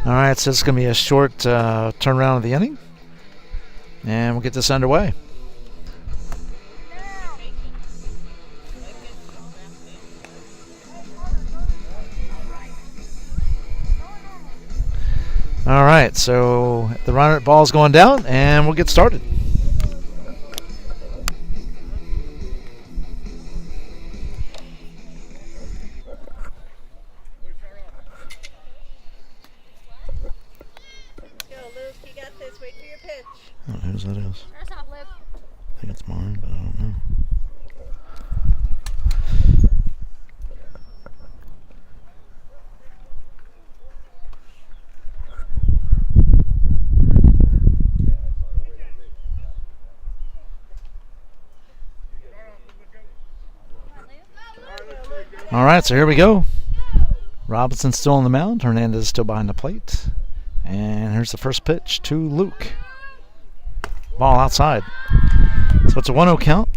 All right, so it's going to be a short turnaround of the inning, and we'll get this underway. All right, so the ball's going down, and we'll get started. I don't know whose that is. First off, Luke. I think it's mine, but I don't know. All right, so here we go. Robinson's still on the mound. Hernandez is still behind the plate. And here's the first pitch to Luke. Ball outside. So it's a 1-0 count.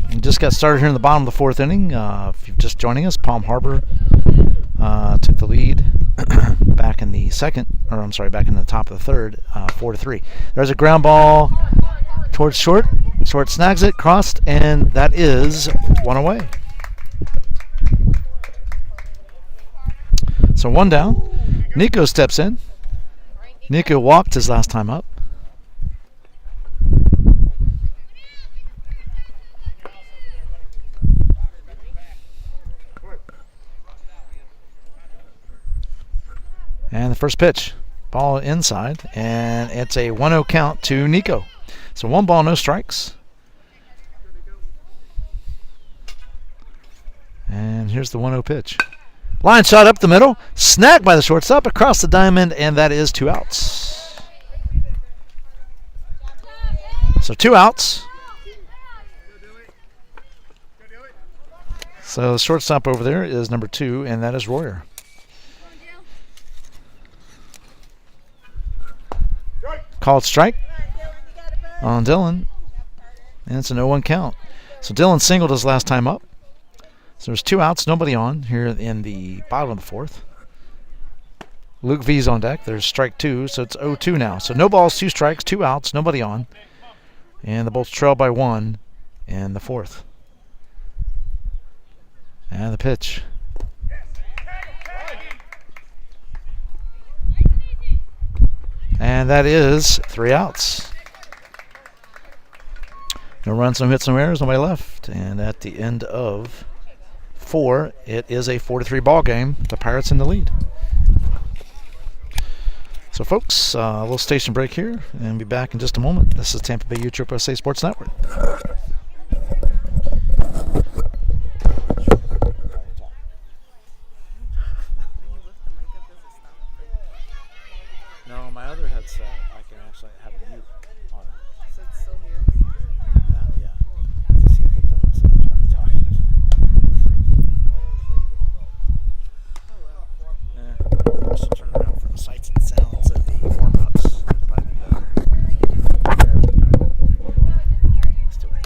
We just got started here in the bottom of the 4th inning. If you're just joining us, Palm Harbor took the lead back in the back in the top of the 3rd, 4-3. There's a ground ball towards short. Short snags it, crossed, and that is 1 away. So 1 down. Nico steps in. Nico walked his last time up. And the first pitch, ball inside, and it's a 1-0 count to Nico. So 1 ball, no strikes. And here's the 1-0 pitch. Line shot up the middle, snagged by the shortstop across the diamond, and that is 2 outs. So 2 outs. So the shortstop over there is number 2, and that is Royer. Called strike on Dylan, and it's an 0-1 count. So Dylan singled his last time up. So there's 2 outs, nobody on here in the bottom of the 4th. Luke V's on deck. There's strike 2, so it's 0-2 now. So no balls, 2 strikes, 2 outs, nobody on. And the Bolts trail by 1 in the 4th. And the pitch. And that is 3 outs. No runs, no hits, no errors, nobody left. And at the end of 4, it is a 4-3 ball game. The Pirates in the lead. So, folks, a little station break here, and be back in just a moment. This is Tampa Bay USSSA Sports Network. No, my other headset, I can actually have a mute on it. So it's still here. That, yeah. See, I picked up my son. I'm already talking. Yeah. Just turn around for the sights and sounds of the warm-ups. It'd probably be better. Let's do it.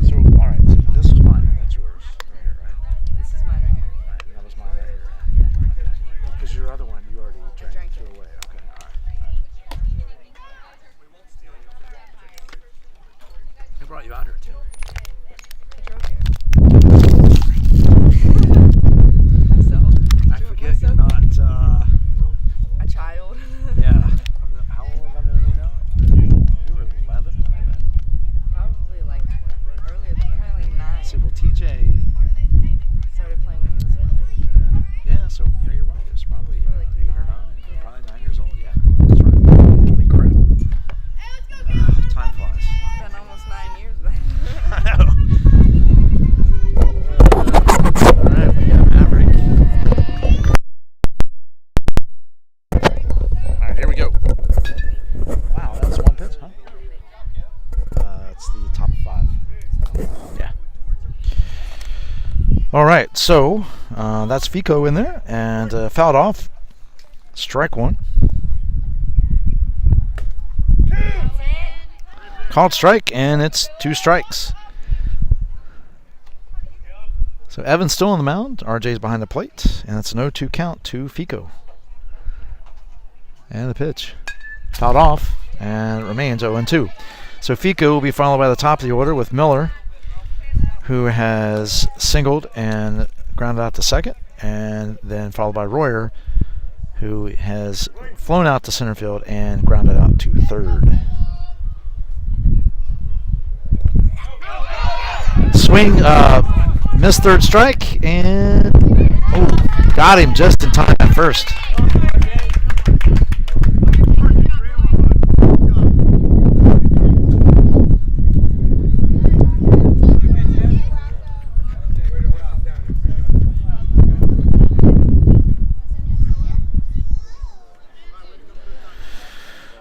So, all right. So this is mine, and that's yours right here, right? This is mine right here. All right, and that was mine right here. Yeah. Okay. Because your other one, you already drank threw it. away. Okay. All right. I brought you out here, too. I drove here. Myself? I forget you're not, A child. yeah. How old am I doing, you know? You were 11 when I met. Probably like earlier than that, like 9. See, well, TJ, Started playing when he was 11. yeah, so, yeah, you're right. It was probably Like 8 or 9, 9, yeah. probably 9 years old, yeah. That's right. Holy crap. Time flies. It's been almost 9 years back. I know. All right, we got Maverick. All right, here we go. Wow, that's one pitch, huh? It's the top 5. Yeah. All right, so that's Fico in there, and fouled off. Strike one. Called strike, and it's 2 strikes. So Evan's still on the mound. RJ's behind the plate, and it's an 0-2 count to Fico. And the pitch. Fouled off, and it remains 0-2. So Fico will be followed by the top of the order with Miller, who has singled and grounded out to second, and then followed by Royer, who has flown out to center field and grounded out to third. Swing, missed third strike, and got him just in time at first.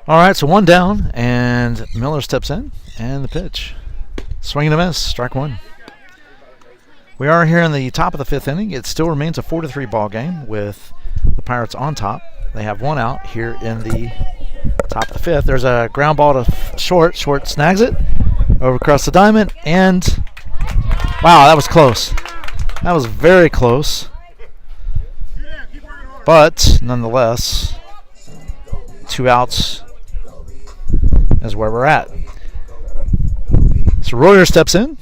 All right, so one down, and Miller steps in, and the pitch. Swing and a miss, strike one. We are here in the top of the 5th inning. It still remains a 4-3 ball game with the Pirates on top. They have one out here in the top of the 5th. There's a ground ball to Short. Short snags it over across the diamond, and wow, that was close. That was very close. But nonetheless, 2 outs is where we're at. So Royer steps in.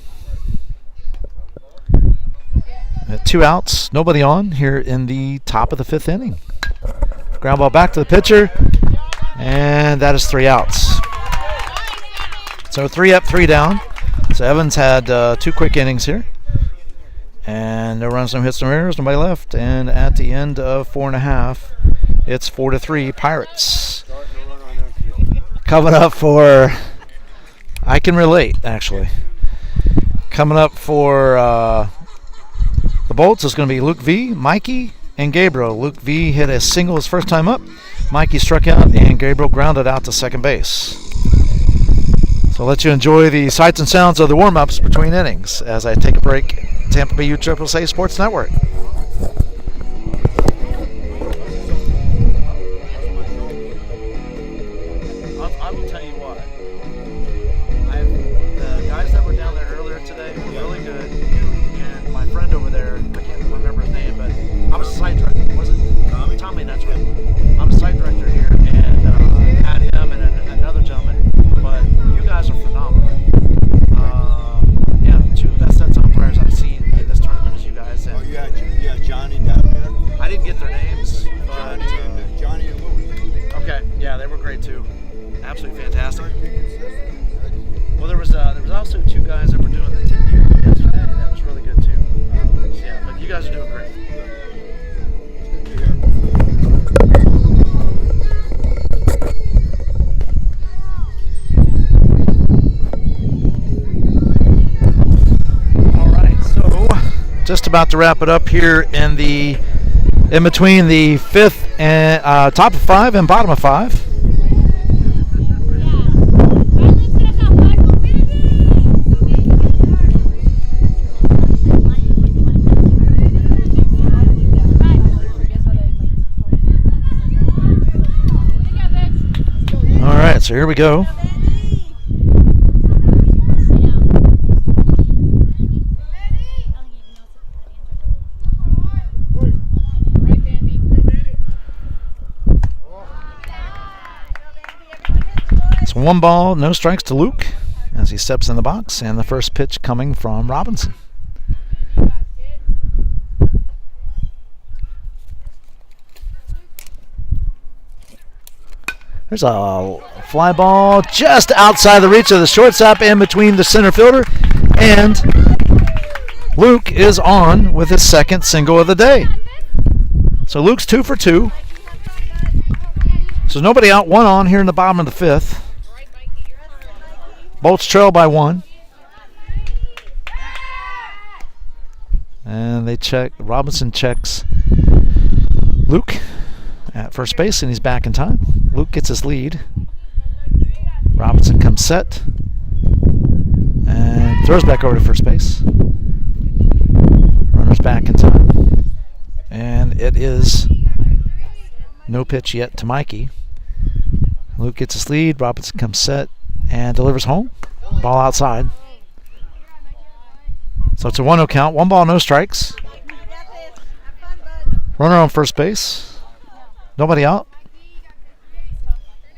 2 outs, nobody on here in the top of the 5th inning. Ground ball back to the pitcher, and that is 3 outs. So 3 up, 3 down. So Evans had 2 quick innings here, and no runs, no hits, no errors, nobody left. And at the end of 4.5, it's 4-3 Pirates. Coming up for, I can relate actually. Coming up for the Bolts is going to be Luke V, Mikey, and Gabriel. Luke V hit a single his first time up. Mikey struck out, and Gabriel grounded out to second base. So I'll let you enjoy the sights and sounds of the warm-ups between innings as I take a break. Tampa Bay USSSA Sports Network. I will tell you what. The guys that were down there earlier today were really good. And my friend over there, I can't remember his name, but I was site director. Was it Tommy? That's right. I'm site director here, and had him and another gentleman. But you guys are phenomenal. Yeah, 2 best sets umpires I've seen in this tournament is you guys. And just about to wrap it up here in between the fifth and top of 5 and bottom of 5. All right, so here we go. It's 1 ball, no strikes to Luke as he steps in the box, and the first pitch coming from Robinson. There's a fly ball just outside the reach of the shortstop in between the center fielder, and Luke is on with his second single of the day. So Luke's 2 for 2. So nobody out, 1 on here in the bottom of the 5th. Bolts trail by 1. And they check. Robinson checks Luke at first base, and he's back in time. Luke gets his lead. Robinson comes set and throws back over to first base. Runner's back in time. And it is no pitch yet to Mikey. Luke gets his lead. Robinson comes set and delivers home. Ball outside. So it's a 1-0 count. 1 ball, no strikes. Runner on first base. Nobody out.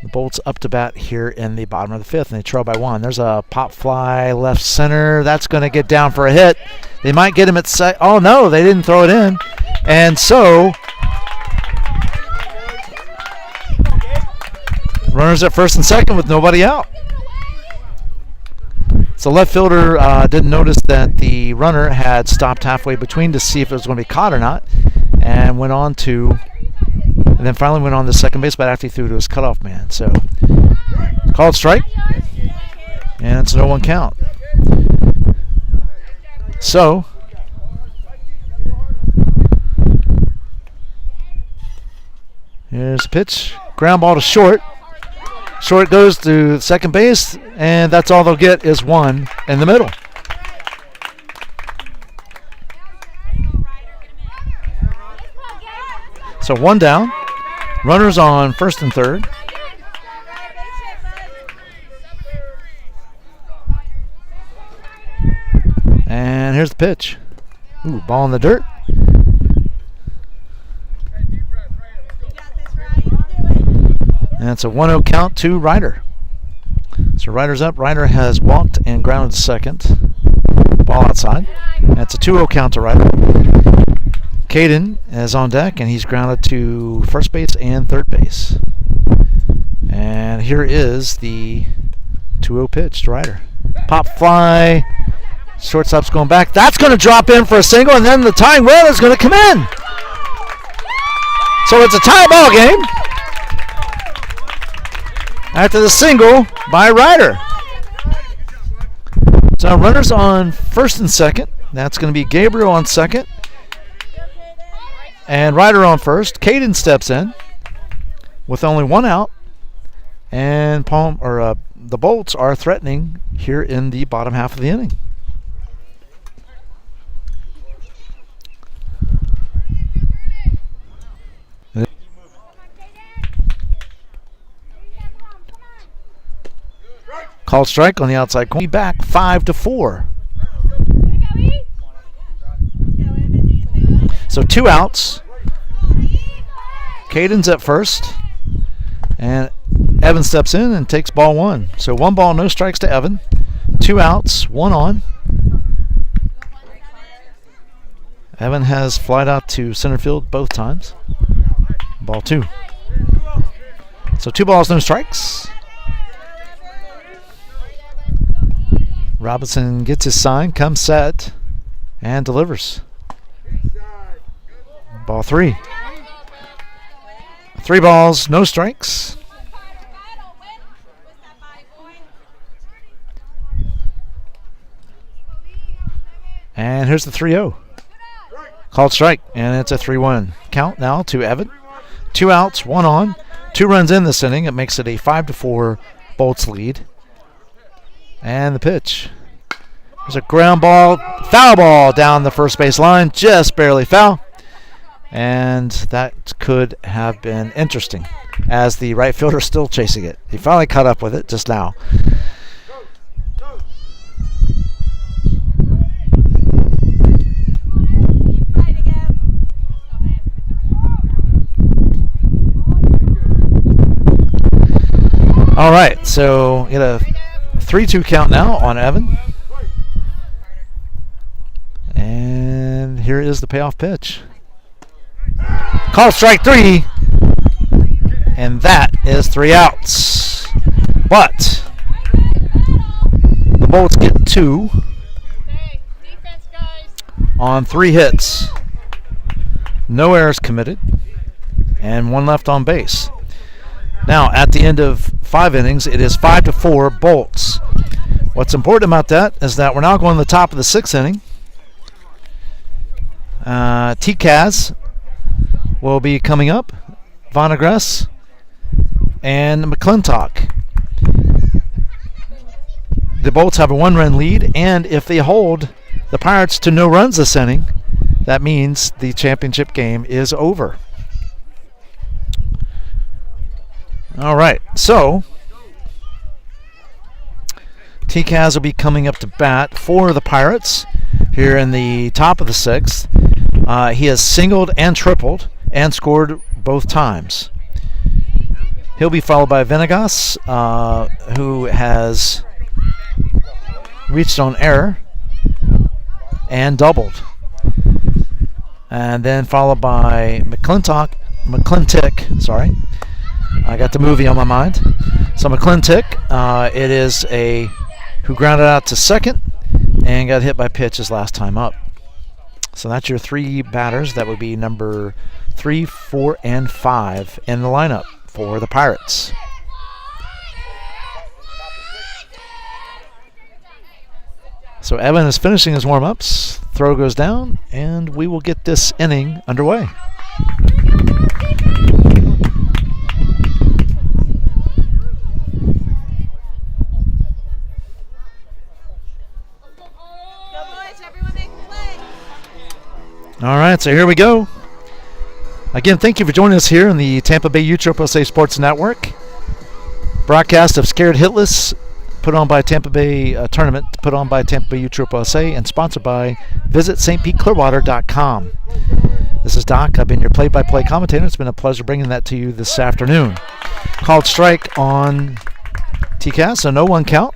The Bolts up to bat here in the bottom of the 5th, and they trail by 1. There's a pop fly left center. That's going to get down for a hit. They might get him at second. Oh, no, they didn't throw it in. And so runners at first and second with nobody out. So left fielder didn't notice that the runner had stopped halfway between to see if it was going to be caught or not, and then finally went on to second base, but after he threw to his cutoff man. So called strike, and it's a 0-1 count. So here's a pitch, ground ball to short. Short goes to second base, and that's all they'll get is 1 in the middle. So 1 down. Runners on first and third. And here's the pitch. Ooh, ball in the dirt. And it's a 1-0 count to Ryder. So Ryder's up. Ryder has walked and grounded to second. Ball outside. That's a 2-0 count to Ryder. Caden is on deck, and he's grounded to first base and third base. And here is the 2-0 pitch to Ryder. Pop fly. Shortstop's going back. That's going to drop in for a single, and then the tying run is going to come in. So it's a tie ball game after the single by Ryder. So runners on first and second. That's going to be Gabriel on second and Ryder on first. Caden steps in with only 1 out, and the Bolts are threatening here in the bottom half of the inning. Called strike on the outside corner. Back 5-4. So 2 outs. Caden's at first, and Evan steps in and takes ball 1. So 1 ball, no strikes to Evan. 2 outs, 1 on. Evan has flied out to center field both times. Ball 2. So 2 balls, no strikes. Robinson gets his sign, comes set, and delivers. Ball 3. 3 balls, no strikes. And here's the 3-0. Called strike, and it's a 3-1 count now to Evan. 2 outs, 1 on, 2 runs in this inning. It makes it a 5-4 Bolts lead. And the pitch. There's a ground ball, foul ball down the first base line, just barely foul. And that could have been interesting, as the right fielder is still chasing it. He finally caught up with it just now. All right, so get a 3-2 count now on Evan. And here is the payoff pitch. Call strike 3. And that is 3 outs. But the Bolts get 2 on 3 hits. No errors committed. And 1 left on base. Now, at the end of 5 innings, it is 5-4 Bolts. What's important about that is that we're now going to the top of the 6th inning. T-Kaz will be coming up. Vonnegress and McClintock. The Bolts have a 1-run lead, and if they hold the Pirates to no runs this inning, that means the championship game is over. All right, so T-Kaz will be coming up to bat for the Pirates here in the top of the 6th. He has singled and tripled and scored both times. He'll be followed by Venegas, who has reached on error and doubled. And then followed by McClintock, sorry. I got the movie on my mind. So McClintock, it is who grounded out to second and got hit by pitch his last time up. So that's your 3 batters. That would be number 3, 4, and 5 in the lineup for the Pirates. So Evan is finishing his warm-ups. Throw goes down, and we will get this inning underway. All right, so here we go. Again, thank you for joining us here in the Tampa Bay USSSA Sports Network. Broadcast of Scared Hitless, put on by Tampa Bay tournament, put on by Tampa Bay USSSA, and sponsored by VisitStPeteClearwater.com. This is Doc. I've been your play-by-play commentator. It's been a pleasure bringing that to you this afternoon. Called strike on T-Kaz, so no 1 count.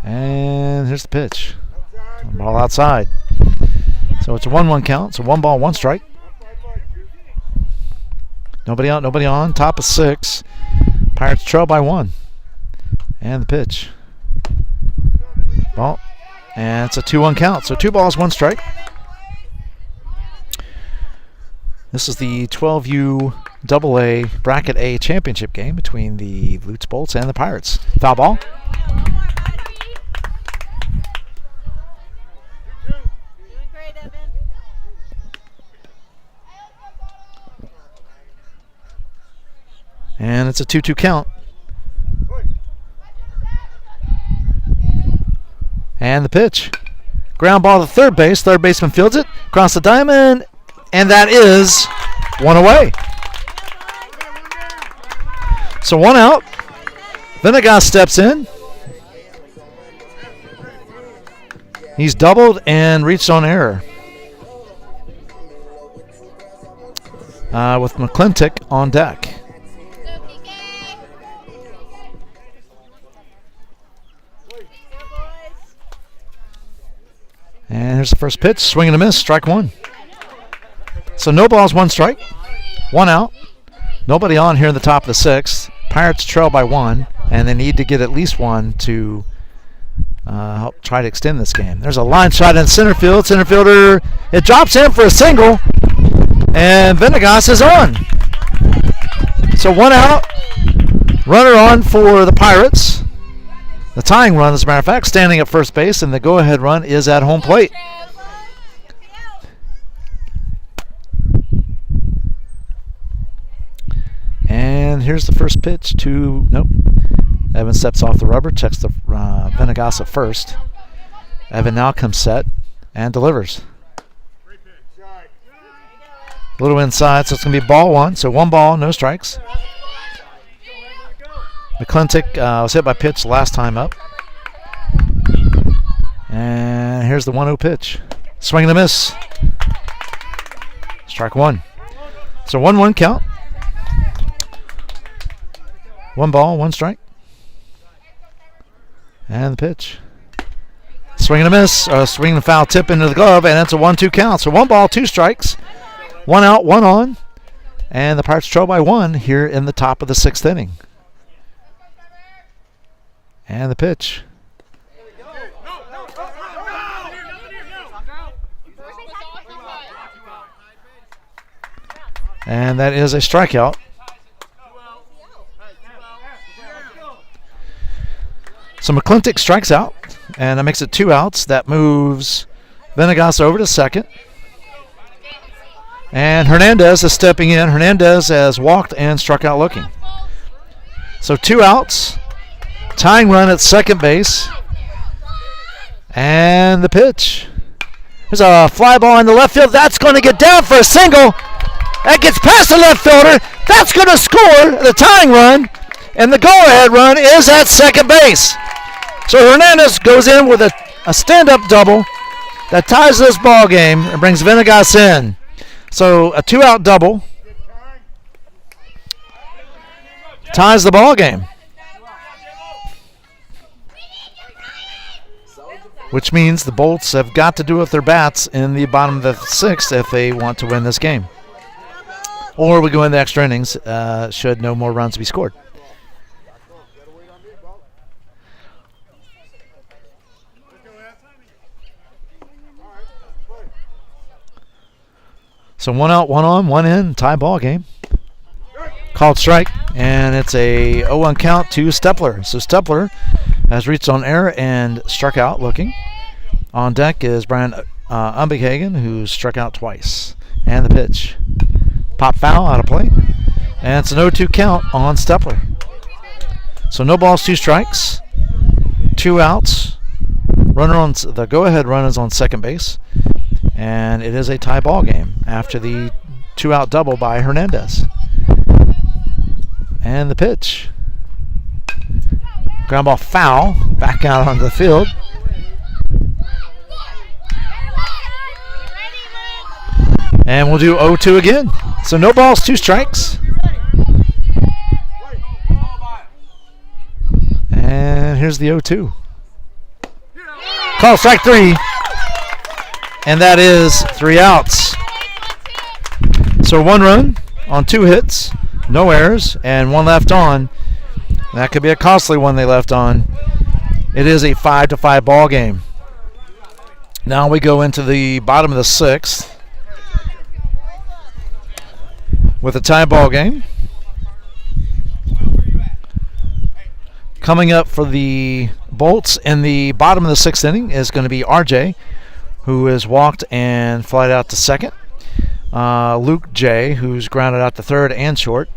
And here's the pitch. Ball outside. So it's a 1-1 count. So 1 ball, 1 strike. Nobody out, nobody on. Top of 6. Pirates trail by 1. And the pitch. Ball. And it's a 2-1 count. So 2 balls, 1 strike. This is the 12U AA Bracket A championship game between the Lutz Bolts and the Pirates. Foul ball. And it's a 2-2 count. And the pitch. Ground ball to third base. Third baseman fields it. Across the diamond. And that is 1 away. So 1 out. Venegas steps in. He's doubled and reached on error. With McClintock on deck. And here's the first pitch. Swing and a miss. Strike 1. So no balls, 1 strike. 1 out. Nobody on here in the top of the 6th. Pirates trail by 1, and they need to get at least 1 to help try to extend this game. There's a line shot in center field. Center fielder, it drops in for a single, and Venegas is on. So 1 out. Runner on for the Pirates. The tying run, as a matter of fact, standing at first base, and the go-ahead run is at home plate. And here's the first pitch to, nope. Evan steps off the rubber, checks the Venegasa first. Evan now comes set and delivers. A little inside, so it's going to be ball one. So 1 ball, no strikes. McClintock was hit by pitch last time up. And here's the 1-0 pitch. Swing and a miss. Strike 1. So 1-1 count. 1 ball, 1 strike. And the pitch. Swing and a miss. Swing and foul tip into the glove, and it's a 1-2 count. So 1 ball, 2 strikes. 1 out, 1 on. And the Pirates trail by 1 here in the top of the 6th inning. And the pitch. And that is a strikeout. So McClintock strikes out, and that makes it 2 outs. That moves Venegas over to second. And Hernandez is stepping in. Hernandez has walked and struck out looking. So 2 outs. Tying run at second base. And the pitch. There's a fly ball in the left field. That's going to get down for a single. That gets past the left fielder. That's going to score the tying run. And the go-ahead run is at second base. So Hernandez goes in with a stand-up double that ties this ball game and brings Venegas in. So a 2-out double ties the ball game, which means the Bolts have got to do with their bats in the bottom of the 6th if they want to win this game. Or we go into extra innings should no more runs be scored. So 1 out, 1 on, 1 in, tie ball game. Called strike, and it's a 0-1 count to Stepler. So Stepler has reached on air and struck out looking. On deck is Brian Umbighagen, who struck out twice. And the pitch. Pop foul out of play. And it's an 0-2 count on Stepler. So no balls, 2 strikes. 2 outs. Runner on the go-ahead run is on second base. And it is a tie ball game after the 2-out double by Hernandez. And the pitch. Ground ball foul. Back out onto the field. And we'll do 0-2 again. So no balls, 2 strikes. And here's the 0-2. Call strike 3. And that is 3 outs. So 1 run on 2 hits, no errors, and 1 left on. That could be a costly one they left on. It is a 5-5 ball game. Now we go into the bottom of the 6th with a tie ball game. Coming up for the Bolts in the bottom of the 6th inning is going to be RJ, who has walked and flied out to second. Luke J, who's grounded out to third and short.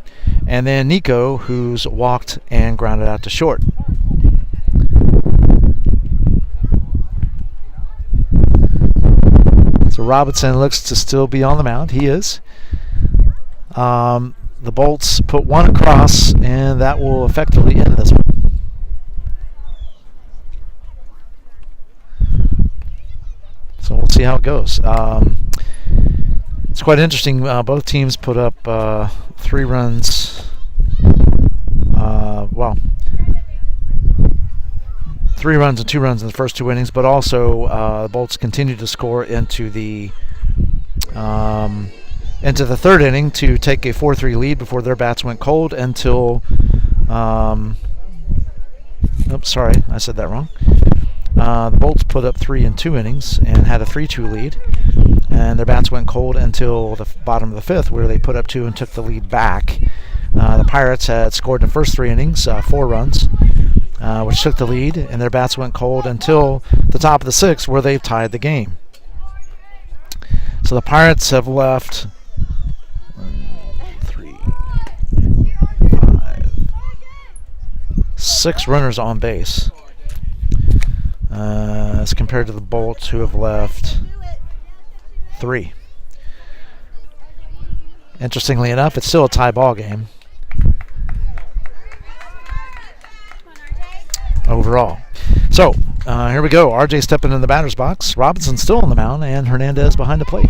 And then Nico, who's walked and grounded out to short. So Robinson looks to still be on the mound. He is. The Bolts put 1 across, and that will effectively end this one. So we'll see how it goes. It's quite interesting. Both teams put up 3 runs. 3 runs and 2 runs in the first 2 innings, but also the Bolts continued to score into the 3rd inning to take a 4-3 lead before their bats went cold until. Sorry, I said that wrong. The Bolts put up 3 in 2 innings and had a 3-2 lead, and their bats went cold until the bottom of the 5th, where they put up 2 and took the lead back. The Pirates had scored in the first 3 innings 4 runs, which took the lead, and their bats went cold until the top of the 6th, where they tied the game. So the Pirates have left 3, 5, 6 runners on base, as compared to the Bolts, who have left 3. Interestingly enough, it's still a tie ball game overall. So here we go. RJ stepping in the batter's box. Robinson still on the mound, and Hernandez behind the plate.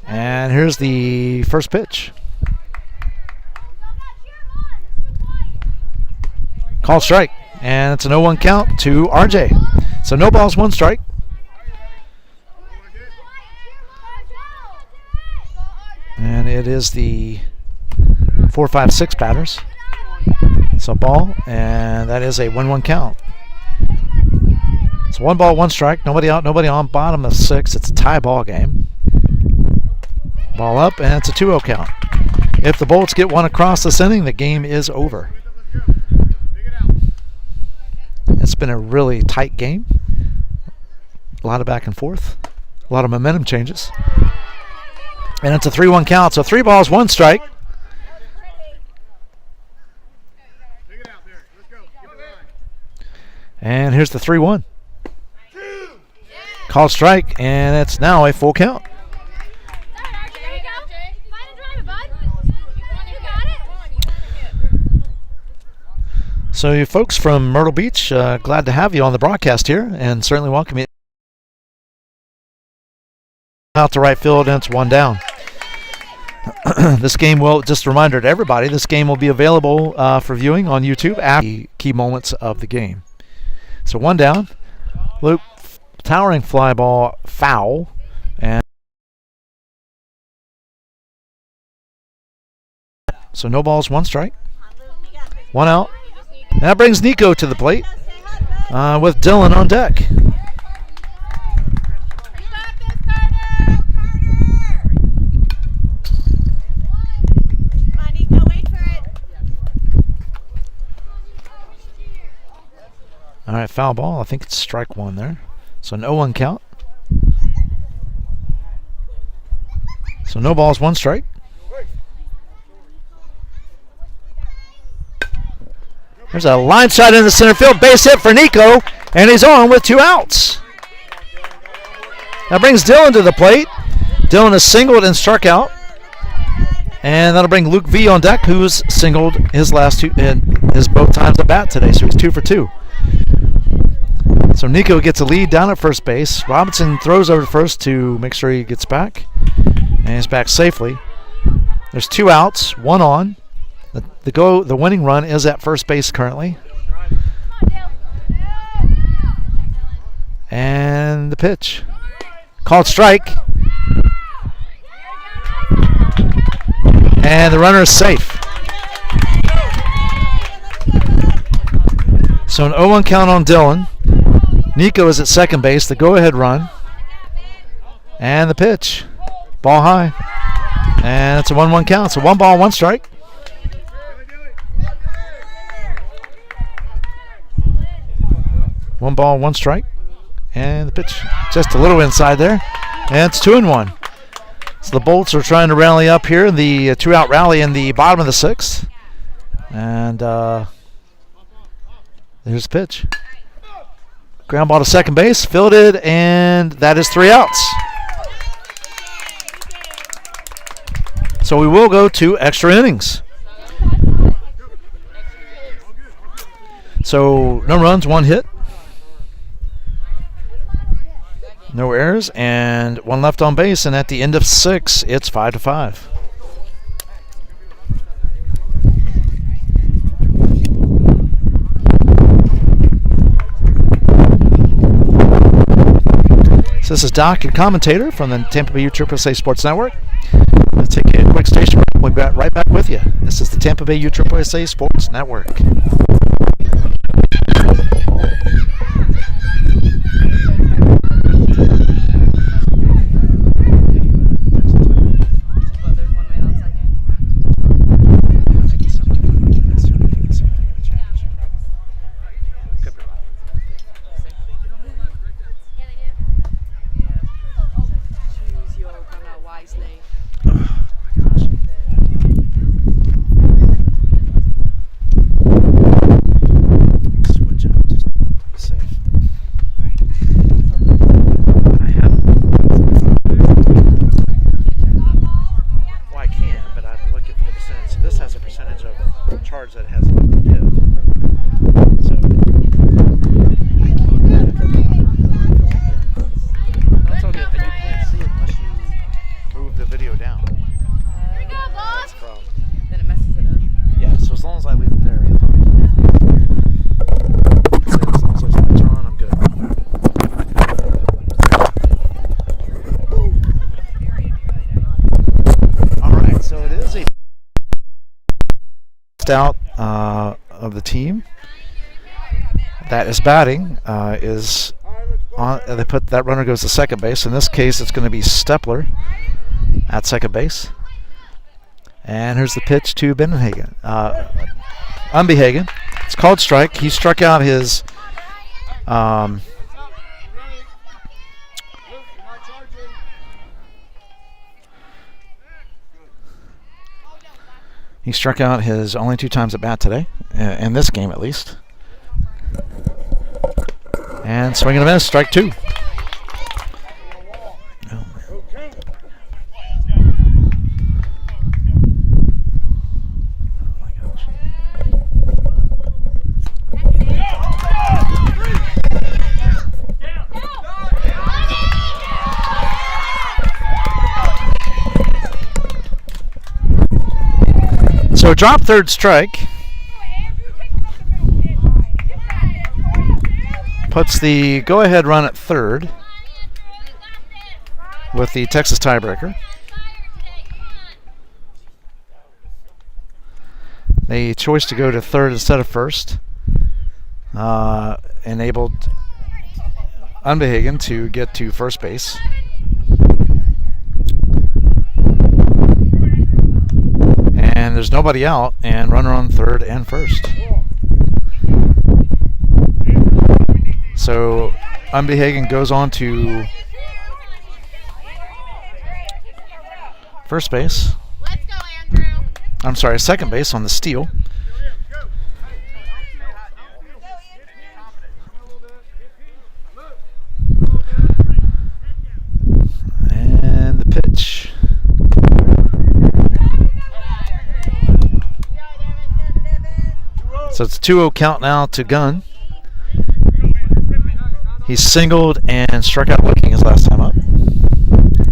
And here's the first pitch. Called strike, and it's an 0-1 count to RJ. So no balls, 1 strike. And it is the 4, 5, 6 batters. So ball, and that is a 1-1 count. It's 1 ball, 1 strike. Nobody out, nobody on. Bottom of 6. It's a tie ball game. Ball up, and it's a 2-0 count. If the Bolts get 1 across this inning, the game is over. It's been a really tight game. A lot of back and forth. A lot of momentum changes. And it's a 3-1 count. So 3 balls, 1 strike. And here's the 3-1. Called strike, and it's now a full count. So you folks from Myrtle Beach, glad to have you on the broadcast here, and certainly welcome you out to right field, and it's 1 down. This game will, just a reminder to everybody, this game will be available for viewing on YouTube after the key moments of the game. So 1 down. Luke, towering fly ball, foul, and so no balls, 1 strike, 1 out. And that brings Nico to the plate with Dylan on deck. All right, foul ball. I think it's strike 1 there. So an 0-1 count. So no balls, 1 strike. There's a line shot into center field. Base hit for Nico, and he's on with 2 outs. That brings Dylan to the plate. Dylan has singled and struck out. And that'll bring Luke V on deck, who's singled his last 2, his both times at bat today. So he's 2 for 2. So Nico gets a lead down at first base. Robinson throws over to first to make sure he gets back. And he's back safely. There's 2 outs, 1 on. The winning run is at first base currently. And the pitch. Called strike. And the runner is safe. So an 0-1 count on Dylan. Nico is at second base, the go-ahead run. And the pitch. Ball high. And it's a 1-1 count. So 1 ball, 1 strike. One ball, 1 strike. And the pitch just a little inside there. And it's 2-1. So the Bolts are trying to rally up here in the 2-out rally in the bottom of the 6th. And there's the pitch. Ground ball to second base, fielded, and that is 3 outs. So we will go to extra innings. So no runs, 1 hit. No errors, and 1 left on base, and at the end of 6, it's 5-5. So this is Doc, your commentator from the Tampa Bay USSSA Sports Network. Let's take a quick station break. We'll be right back with you. This is the Tampa Bay USSSA Sports Network. left out of the team that is batting is on. They put that runner goes to second base. In this case, it's going to be Stepler at second base. And here's the pitch to Benhagen. Unbehagen. It's called strike. He struck out his he struck out his only 2 times at bat today, in this game at least. And swing and a miss, strike 2. Oh, man. Oh my gosh. So drop third strike. Puts the go-ahead run at third with the Texas tiebreaker. The choice to go to third instead of first enabled Unbehagen to get to first base. And there's nobody out, and runner on third and first. So Unbehagen goes on to first base. Let's go, Andrew. I'm sorry, second base on the steal. And the pitch. So it's a 2-0 count now to Gunn. He singled and struck out looking his last time up.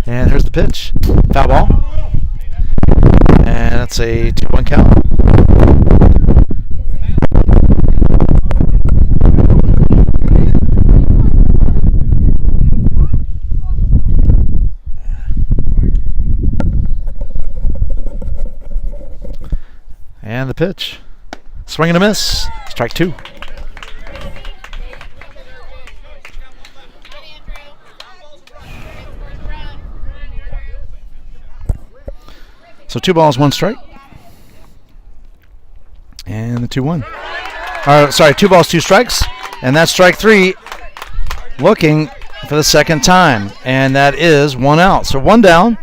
And here's the pitch. Foul ball. And that's a 2-1 count. And the pitch. Swing and a miss. Strike 2. So 2 balls, 1 strike. And the 2-1. Sorry, 2 balls, 2 strikes. And that's strike 3. Looking for the second time. And that is 1 out. So 1 down.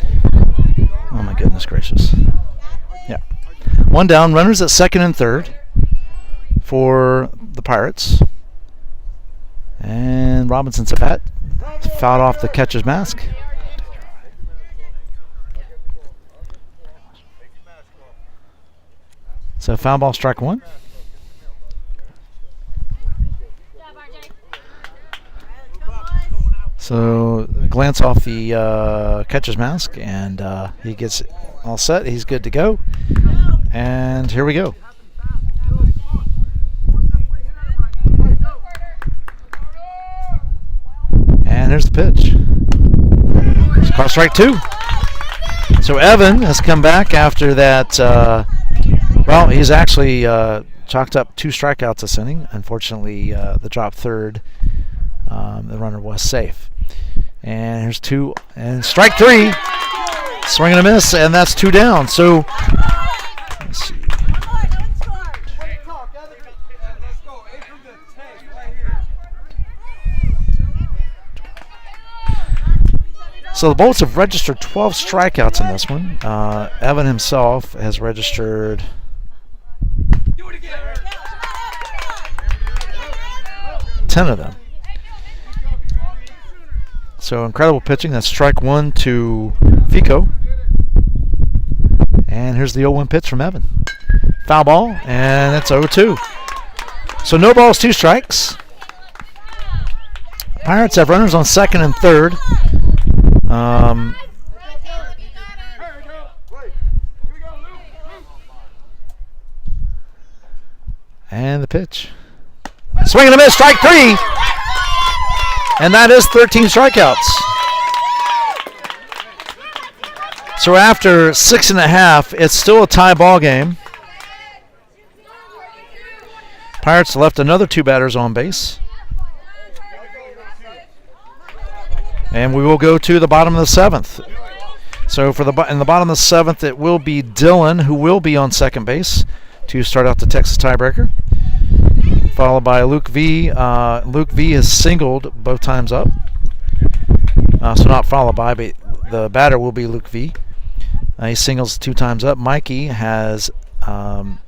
Oh my goodness gracious. Yeah. 1 down. Runners at second and third for the Pirates. And Robinson's at bat. Fouled off the catcher's mask. So foul ball, strike 1. So glance off the catcher's mask, and he gets all set. He's good to go. And here we go. And here's the pitch. It's called strike 2. So Evan has come back after that. Well, he's actually chalked up 2 strikeouts this inning. Unfortunately, the drop third, the runner was safe. And here's 2, and strike 3. Swing and a miss, and that's 2 down. So, let's see. So the Bolts have registered 12 strikeouts in this one. Evan himself has registered 10 of them. So incredible pitching. That's strike 1 to Fico. And here's the 0-1 pitch from Evan. Foul ball, and it's 0-2. So no balls, 2 strikes. Pirates have runners on second and third. And the pitch. Swing and a miss, strike 3. And that is 13 strikeouts. So after 6.5, it's still a tie ball game. Pirates left another 2 batters on base. And we will go to the bottom of the 7th. So in the bottom of the 7th, it will be Dylan who will be on second base to start out the Texas tiebreaker, followed by Luke V. Luke V has singled both times up. So not followed by, but the batter will be Luke V. He singles 2 times up. Mikey has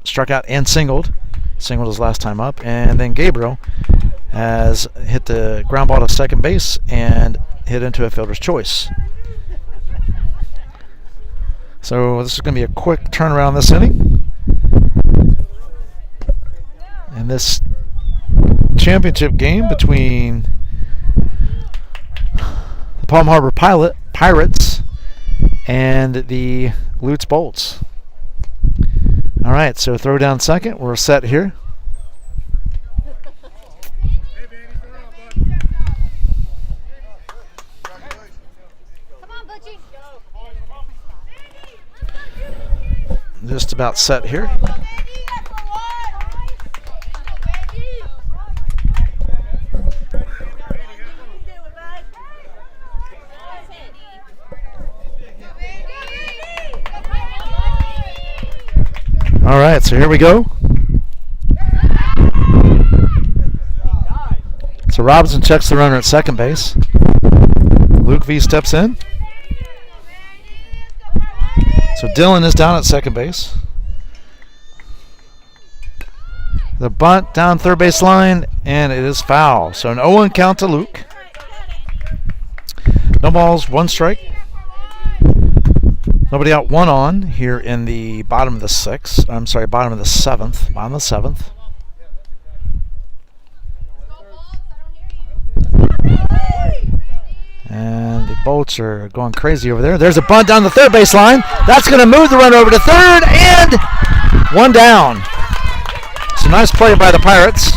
struck out and singled his last time up. And then Gabriel has hit the ground ball to second base and hit into a fielder's choice. So this is going to be a quick turnaround this inning. And this championship game between the Palm Harbor Pirates and the Lutz Bolts. All right, so throw down second. We're set here. Come on, Butchie. Just about set here. All right, so here we go. So Robinson checks the runner at second base. Luke V steps in. So Dylan is down at second base. The bunt down third base line, and it is foul. So an 0-1 count to Luke. No balls, 1 strike. Nobody out, 1 on here in the bottom of the 6th. I'm sorry, bottom of the 7th. Bottom of the 7th. And the Bolts are going crazy over there. There's a bunt down the third base line. That's going to move the runner over to third, and 1 down. So nice play by the Pirates.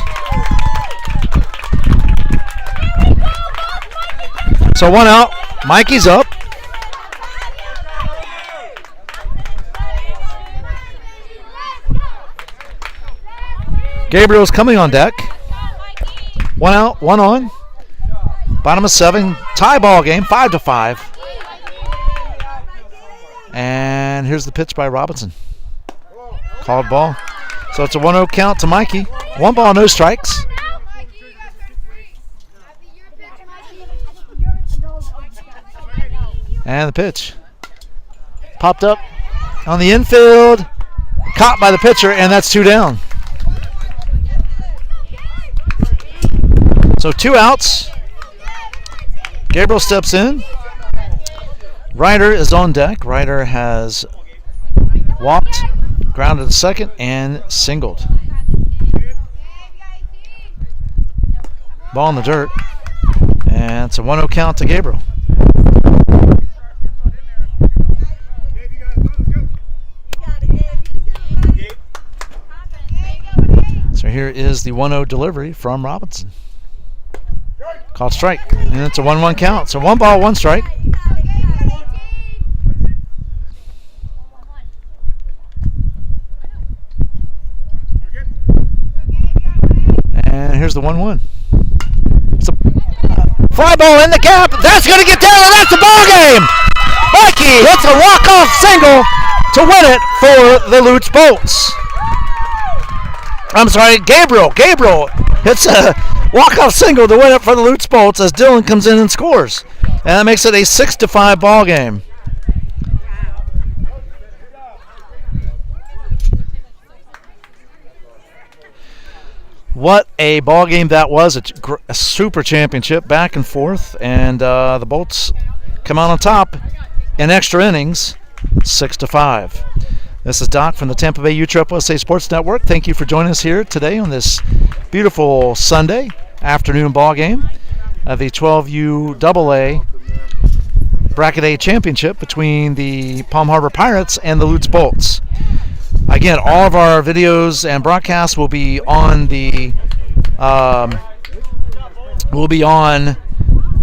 So 1 out. Mikey's up. Gabriel's coming on deck. 1 out, 1 on. Bottom of 7, tie ball game, 5-5. And here's the pitch by Robinson. Called ball. So it's a 1-0 count to Mikey. 1 ball, no strikes. And the pitch. Popped up on the infield. Caught by the pitcher, and that's 2 down. So 2 outs. Gabriel steps in. Ryder is on deck. Ryder has walked, grounded to second, and singled. Ball in the dirt. And it's a 1-0 count to Gabriel. So here is the 1-0 delivery from Robinson. Called strike, and it's a 1-1 count. So 1 ball, 1 strike. And here's the 1-1. It's a fly ball in the gap. That's going to get down, and that's the ball game. Mikey hits a walk-off single to win it for the Lutz Bolts. I'm sorry, Gabriel. Gabriel hits a walk-off single to win it for the Lutz Bolts as Dylan comes in and scores. And that makes it a 6-5 ball game. What a ball game that was. A super championship, back and forth. And the Bolts come out on top in extra innings, 6-5. This is Doc from the Tampa Bay USSSA Sports Network. Thank you for joining us here today on this beautiful Sunday afternoon ball game of the 12U AA Bracket A Championship between the Palm Harbor Pirates and the Lutz Bolts. Again, all of our videos and broadcasts will be on the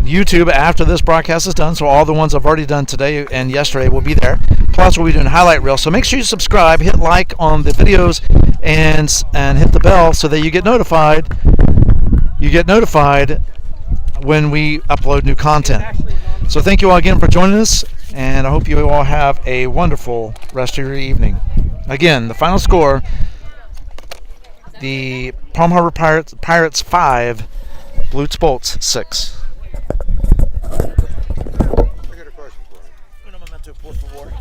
YouTube after this broadcast is done. So all the ones I've already done today and yesterday will be there. Plus, we'll be doing highlight reels. So make sure you subscribe, hit like on the videos, and hit the bell so that you get notified. You get notified when we upload new content. So thank you all again for joining us, and I hope you all have a wonderful rest of your evening. Again, the final score: the Palm Harbor Pirates 5, Lutz 6. I got a question for you. Un momento, por favor.